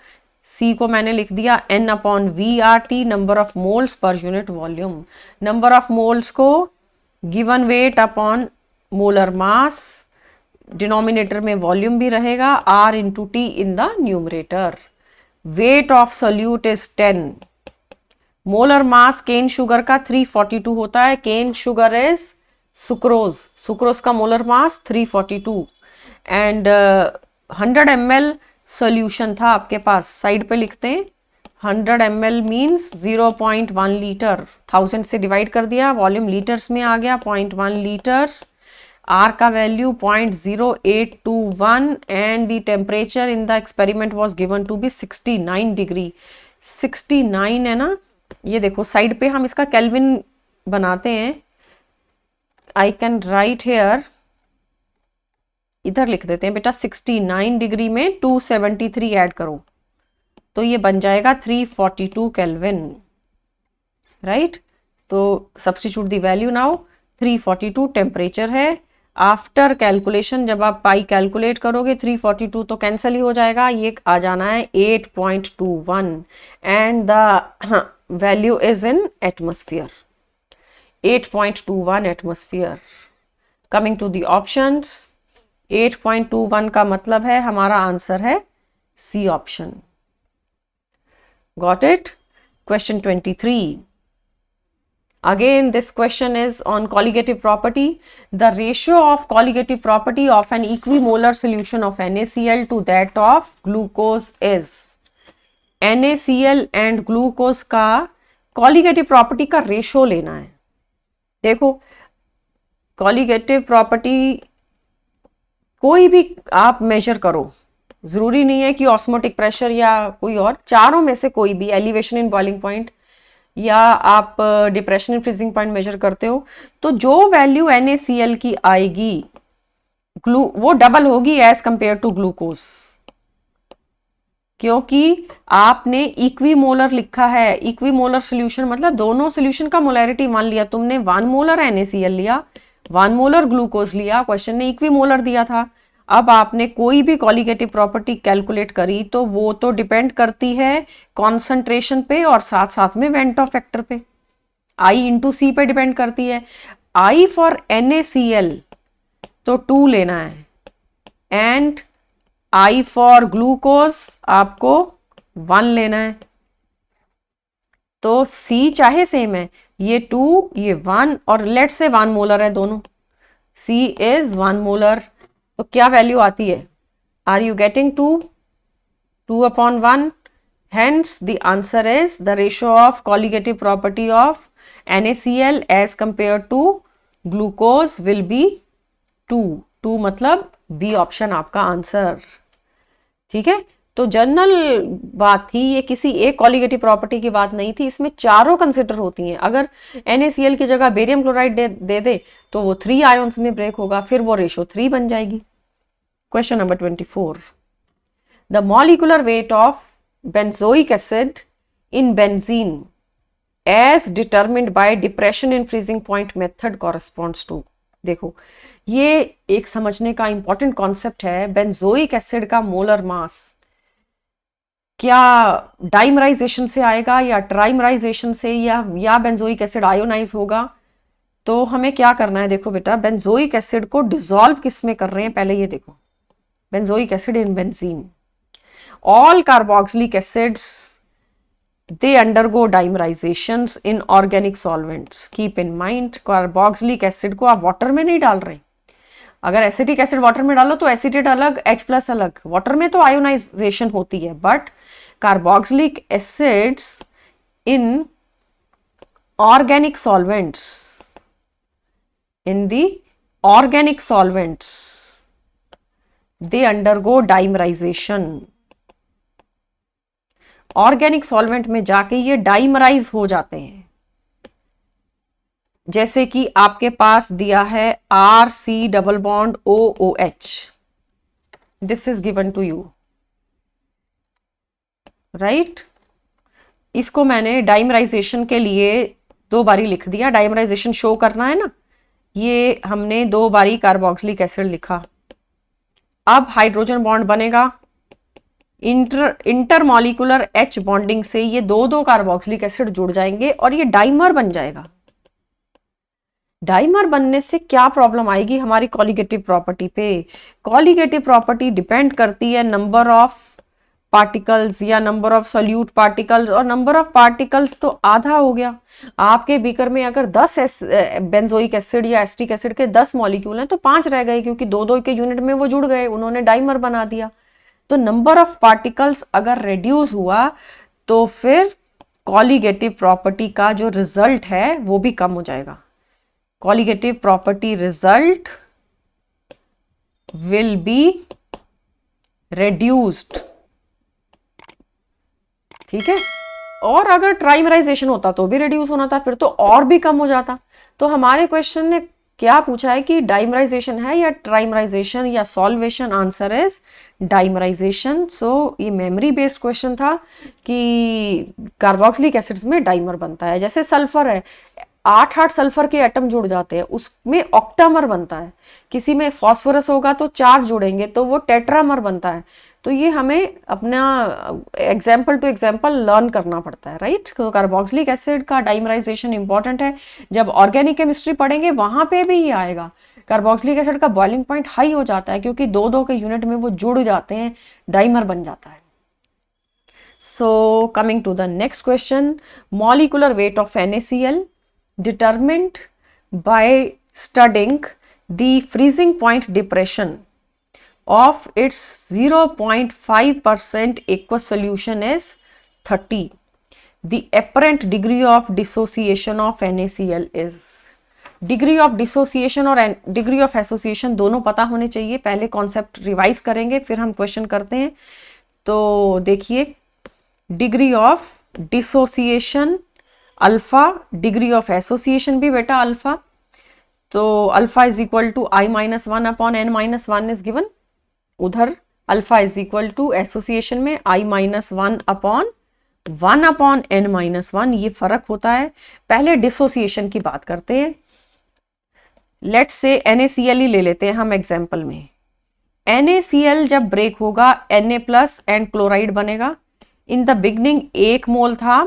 C को मैंने लिख दिया N upon VRT, number of moles per unit volume. Number of moles को given weight upon molar mass, denominator में वॉल्यूम भी रहेगा, R into T in the numerator. Weight of solute is 10। Molar mass cane sugar का 342 होता है। Cane sugar is sucrose, sucrose का molar mass 342 and 100 ml solution था आपके पास। साइड पे लिखते हैं 100 ml मीन्स 0.1 लीटर, 1000 से डिवाइड कर दिया, वॉल्यूम लीटर्स में आ गया 0.1 लीटर्स। R का value 0.0821 and the temperature in the experiment was given to be 69 degree. 69 है ना, ये देखो साइड पे हम इसका केल्विन बनाते हैं। आई कैन राइट हेयर, इधर लिख देते हैं बेटा 69 डिग्री में 273 ऐड करो, तो ये बन जाएगा 342 केल्विन, राइट। तो substitute the value now, 342 temperature है। आफ्टर कैलकुलेशन जब आप पाई कैलकुलेट करोगे 342 तो कैंसिल ही हो जाएगा, ये आ जाना है 8.21 and the value is in atmosphere, 8.21 atmosphere. Coming to the options, 8.21 का मतलब है हमारा आंसर है C option. Got it. Question 23, again this question is on colligative property. The ratio of colligative property of an equimolar solution of NaCl to that of glucose is, NaCl and glucose का colligative property का रेशो लेना है। देखो colligative property कोई भी आप मेजर करो, जरूरी नहीं है कि ऑस्मोटिक प्रेशर या कोई और, चारों में से कोई भी, एलिवेशन इन बॉइलिंग पॉइंट या आप depression in freezing point measure करते हो, तो जो वैल्यू NaCl की आएगी वो डबल होगी एज कंपेयर टू ग्लूकोज, क्योंकि आपने इक्विमोलर लिखा है। इक्विमोलर सोल्यूशन मतलब दोनों सोल्यूशन का मोलैरिटी मान लिया तुमने, 1 मोलर NaCl लिया, 1 मोलर ग्लूकोज लिया, क्वेश्चन ने इक्विमोलर दिया था। अब आपने कोई भी कॉलिगेटिव प्रॉपर्टी कैलकुलेट करी तो वो तो डिपेंड करती है कॉन्सेंट्रेशन पे और साथ साथ में वेंटो फैक्टर पे, I इंटू सी पे डिपेंड करती है। I फॉर NaCl तो 2 लेना है एंड I फॉर ग्लूकोज आपको 1 लेना है। तो C चाहे सेम है, ये 2 ये 1 और लेट से 1 मोलर है दोनों, C इज 1 मोलर, तो क्या वैल्यू आती है? Are you getting 2/1? Hence the answer is the ratio of colligative property of NaCl as compare to glucose will be 2 मतलब बी ऑप्शन आपका आंसर। ठीक है, तो जनरल बात थी, ये किसी एक कॉलिगेटिव प्रॉपर्टी की बात नहीं थी, इसमें चारों कंसिडर होती हैं। अगर NaCl की जगह बेरियम क्लोराइड दे दे तो वो 3 आयंस में ब्रेक होगा, फिर वो रेशो 3 बन जाएगी। Question number 24, the molecular weight of benzoic acid in benzene as determined by depression in freezing point method corresponds to. देखो ये एक समझने का इंपॉर्टेंट कॉन्सेप्ट है, बेंजोइक एसिड का मोलर मास क्या डाइमराइजेशन से आएगा या ट्राइमराइजेशन से, या बेंजोइक एसिड आयोनाइज होगा। तो हमें क्या करना है, देखो बेटा बेंजोइक एसिड को डिसॉल्व किस में कर रहे हैं, पहले ये देखो, benzoic acid in benzene, all carboxylic acids they undergo dimerizations in organic solvents. Keep in mind carboxylic acid को आप वाटर में नहीं डाल रहे, अगर एसिटिक एसिड वाटर में डालो तो एसिटेट अलग H+ अलग, वाटर में तो आयोनाइजेशन होती है, but carboxylic acids in organic solvents, in the organic solvents they undergo dimerization। Organic solvent में जाके ये डाइमराइज हो जाते हैं, जैसे कि आपके पास दिया है RC double bond OOH, this is given to you, right. इसको मैंने डाइमराइजेशन के लिए 2 बारी लिख दिया, डाइमराइजेशन शो करना है ना, ये हमने 2 बारी कार्बोक्सिलिक एसिड लिखा। अब हाइड्रोजन बॉन्ड बनेगा, इंटरमॉलिक्यूलर H बॉन्डिंग से ये 2 कार्बोक्सिलिक एसिड जुड़ जाएंगे और ये डाइमर बन जाएगा। डाइमर बनने से क्या प्रॉब्लम आएगी हमारी कॉलिगेटिव प्रॉपर्टी पे? कॉलिगेटिव प्रॉपर्टी डिपेंड करती है नंबर ऑफ पार्टिकल्स या नंबर ऑफ सोल्यूट पार्टिकल्स, और नंबर ऑफ पार्टिकल्स तो आधा हो गया। आपके बीकर में अगर 10 बेंजोइक एसिड या एसिटिक एसिड के 10 मॉलिक्यूल हैं तो 5 रह गए, क्योंकि 2-2 के यूनिट में वो जुड़ गए, उन्होंने डाइमर बना दिया। तो नंबर ऑफ पार्टिकल्स अगर रिड्यूस हुआ तो फिर कॉलिगेटिव प्रॉपर्टी का जो रिजल्ट है वो भी कम हो जाएगा। Colligative property result will be reduced, ठीक है। और अगर ट्राइमराइजेशन होता तो भी रिड्यूस होना था, फिर तो और भी कम हो जाता। तो हमारे क्वेश्चन ने क्या पूछा है कि डाइमराइजेशन है या ट्राइमराइजेशन या सॉल्वेशन, आंसर इज डाइमराइजेशन। सो ये मेमोरी बेस्ड क्वेश्चन था कि कार्बोक्सिलिक एसिड्स में डाइमर बनता है। जैसे सल्फर है, 8 सल्फर के एटम जुड़ जाते हैं, उसमें ऑक्टामर बनता है। किसी में फॉस्फोरस होगा तो 4 जुड़ेंगे तो वो टेट्रामर बनता है। तो ये हमें अपना एग्जाम्पल टू एग्जाम्पल लर्न करना पड़ता है, राइट। तो कार्बोक्सिलिक एसिड का डाइमराइजेशन इंपॉर्टेंट है। जब ऑर्गेनिक केमिस्ट्री पढ़ेंगे वहां पे भी ये आएगा। कार्बोक्सिलिक एसिड का बॉइलिंग पॉइंट हाई हो जाता है क्योंकि 2-2 के यूनिट में वो जुड़ जाते हैं, डाइमर बन जाता है। So coming to the next question, molecular weight of NaCl determined by studying the freezing point depression of its 0.5% aqueous solution is 30. The apparent degree of dissociation of NaCl is, degree of dissociation और डिग्री ऑफ एसोसिएशन दोनों पता होने चाहिए। पहले कॉन्सेप्ट रिवाइज करेंगे फिर हम क्वेश्चन करते हैं। तो देखिए, degree of dissociation alpha, degree of association भी बेटा अल्फा। तो alpha is equal to I-1 upon N-1 is given. उधर alpha is equal to association में I-1 अपॉन 1 अपॉन N-1, ये फर्क होता है। पहले डिसोसिएशन की बात करते हैं। लेट्स से NaCl ही ले लेते हैं हम एग्जाम्पल में। NaCl जब ब्रेक होगा Na+ एंड क्लोराइड बनेगा। इन द बिगनिंग 1 मोल था,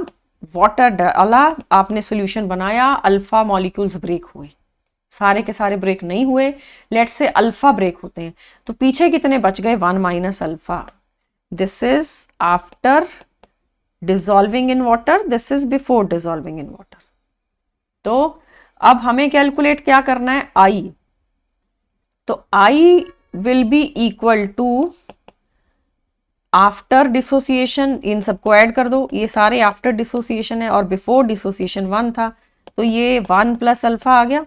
वाटर डाला, आपने सॉल्यूशन बनाया, अल्फा मॉलिक्यूल्स ब्रेक हुए। सारे के सारे ब्रेक नहीं हुए, लेट्स से अल्फा ब्रेक होते हैं। तो पीछे कितने बच गए? 1 minus alpha. This is after dissolving in water, this is before dissolving in water. तो अब हमें कैलकुलेट क्या करना है? I। तो I will be equal to after dissociation, इन सबको ऐड कर दो, ये सारे आफ्टर डिसोसिएशन है और बिफोर डिसोसिएशन 1 था, तो ये 1 प्लस अल्फा आ गया।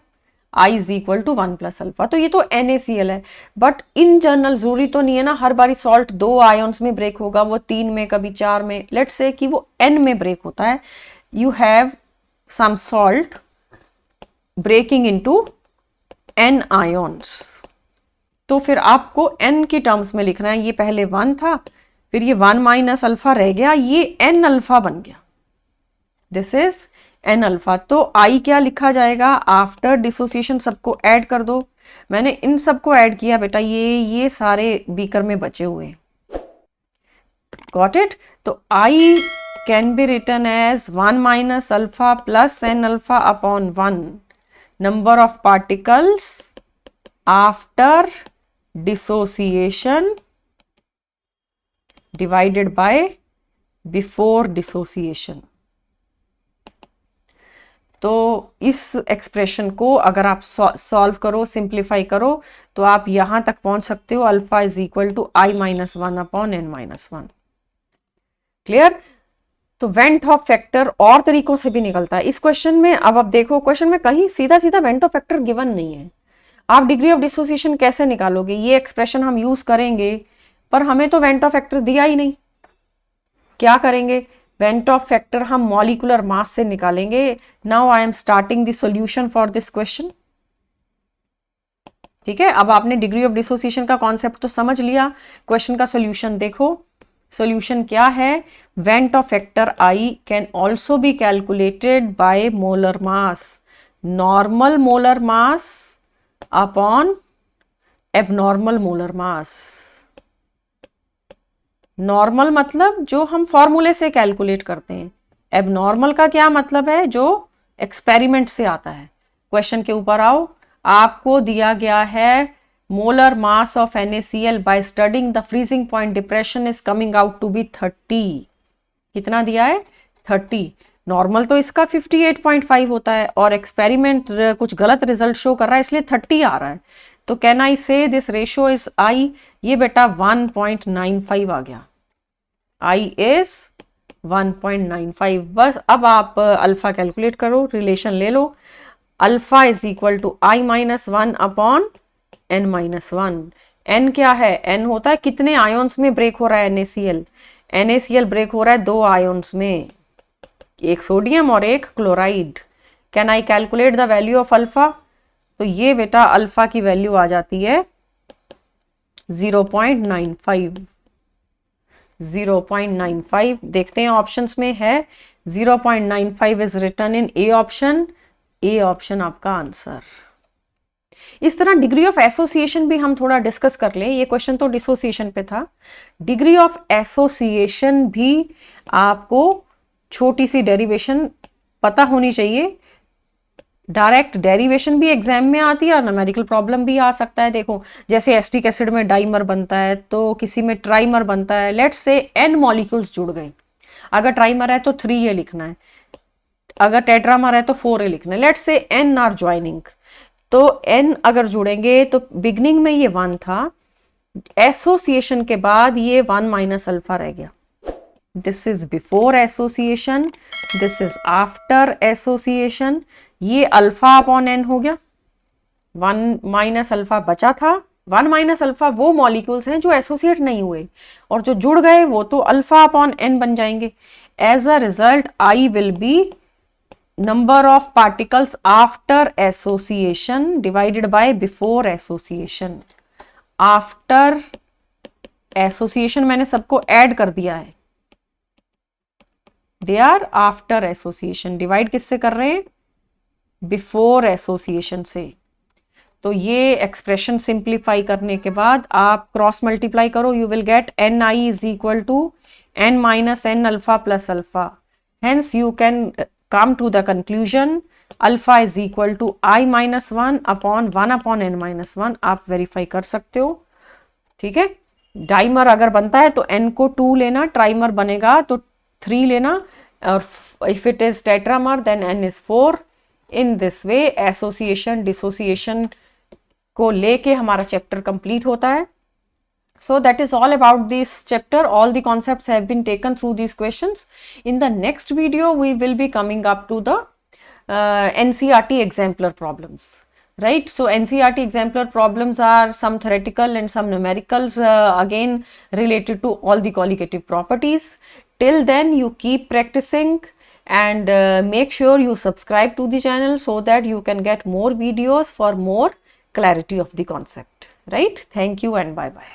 I is equal to 1 plus alpha. तो ये तो NaCl है, बट इन जनरल जरूरी तो नहीं है ना हर बारी सॉल्ट 2 आयन्स में ब्रेक होगा, वो 3 में, कभी 4 में। लेट्स से कि वो N में ब्रेक होता है। You have some salt breaking into N ions, तो फिर आपको N की टर्म्स में लिखना है। ये पहले 1 था, फिर ये 1 माइनस अल्फा रह गया, ये N अल्फा बन गया। This is N alpha. तो I क्या लिखा जाएगा? आफ्टर डिसोसिएशन सबको ऐड कर दो। मैंने इन सबको ऐड किया बेटा, ये सारे बीकर में बचे हुए हैं। Got it? तो I can be written as 1 minus alpha plus N alpha upon 1 number of particles after dissociation divided by before dissociation. तो इस एक्सप्रेशन को अगर आप सॉल्व करो, सिंप्लीफाई करो, तो आप यहां तक पहुंच सकते हो, alpha is equal to I-1 upon N-1। Clear? तो वेंट ऑफ फैक्टर और तरीकों से भी निकलता है इस क्वेश्चन में। अब देखो, क्वेश्चन में कहीं सीधा सीधा वेंट ऑफ फैक्टर गिवन नहीं है। आप डिग्री ऑफ डिसोसिएशन कैसे निकालोगे? ये एक्सप्रेशन हम यूज करेंगे, पर हमें तो वेंट ऑफ फैक्टर दिया ही नहीं। क्या करेंगे? वेंट ऑफ फैक्टर हम मॉलिक्यूलर मास से निकालेंगे। Now I am starting the solution for this question. ठीक है, अब आपने डिग्री ऑफ डिसोसिएशन का कॉन्सेप्ट तो समझ लिया। क्वेश्चन का सॉल्यूशन देखो। सॉल्यूशन क्या है? Van't of factor I can also be calculated by molar mass, normal molar mass upon abnormal molar mass. Normal मतलब जो हम फॉर्मूले से कैलकुलेट करते हैं, एबनॉर्मल का क्या मतलब है? जो एक्सपेरिमेंट से आता है। क्वेश्चन के ऊपर आओ। आपको दिया गया है molar mass of NaCl by studying the freezing point depression is coming out to be 30। कितना दिया है? 30। नॉर्मल तो इसका 58.5 होता है और एक्सपेरिमेंट कुछ गलत रिजल्ट शो कर रहा है, इसलिए 30 आ रहा है। तो कैन आई से दिस रेशियो इज I? ये बेटा 1.95 आ गया। I is 1.95। बस अब आप अल्फा कैलकुलेट करो, रिलेशन ले लो। Alpha is equal to I-1 upon N-1। N क्या है? N होता है कितने आयोन्स में ब्रेक हो रहा है NaCl। NaCl ब्रेक हो रहा है 2 आयोन्स में, एक सोडियम और एक chloride. Can I calculate the value of alpha? तो ये बेटा अल्फा की वैल्यू आ जाती है 0.95। 0.95 देखते हैं ऑप्शंस में है 0.95 is written in A option. A option आपका आंसर। इस तरह डिग्री ऑफ एसोसिएशन भी हम थोड़ा डिस्कस कर लें। ये क्वेश्चन तो डिसोसिएशन पे था। डिग्री ऑफ एसोसिएशन भी आपको छोटी सी डेरिवेशन पता होनी चाहिए। डायरेक्ट डेरिवेशन भी एग्जाम में आती है और न्यूमेरिकल प्रॉब्लम भी आ सकता है। देखो जैसे एस्टिक एसिड में डाइमर बनता है तो किसी में ट्राइमर बनता है। लेट्स से n मॉलिक्यूल्स जुड़ गए। अगर ट्राइमर है तो 3a लिखना है, अगर टेट्रामर है तो 4a लिखना है। Let's say n are joining, तो n अगर जुड़ेंगे तो बिगनिंग में ये 1 था, एसोसिएशन के बाद ये 1 माइनस अल्फा रह गया। This is before association, this is after association. ये अल्फा अपॉन n हो गया, 1 माइनस अल्फा बचा था। 1 माइनस अल्फा वो मॉलिक्यूल्स हैं जो एसोसिएट नहीं हुए, और जो जुड़ गए वो तो अल्फा अपॉन n बन जाएंगे। As a result I will be number of particles after association divided by before association। after association मैंने सबको ऐड कर दिया है, they are after association। Divide किससे कर रहे हैं? बिफोर एसोसिएशन से। तो ये एक्सप्रेशन सिंप्लीफाई करने के बाद आप क्रॉस मल्टीप्लाई करो, you will get ni is equal to n minus n alpha plus alpha. Hence you can come to the conclusion alpha is equal to I minus 1 upon n minus 1। आप वेरीफाई कर सकते हो, ठीक है। डाइमर अगर बनता है तो n को 2 लेना, ट्राइमर बनेगा तो 3 लेना, और if it is tetramer then n is 4। In this way association dissociation को लेके हमारा चैप्टर कंप्लीट होता है। So that is all about this chapter. All the concepts have been taken through these questions. In the next video, we will be coming up to the NCERT exemplar problems, right? So NCERT exemplar problems are some theoretical and some numericals, again related to all the colligative properties. Till then, you keep practicing and make sure you subscribe to the channel so that you can get more videos for more clarity of the concept, right? Thank you and bye bye.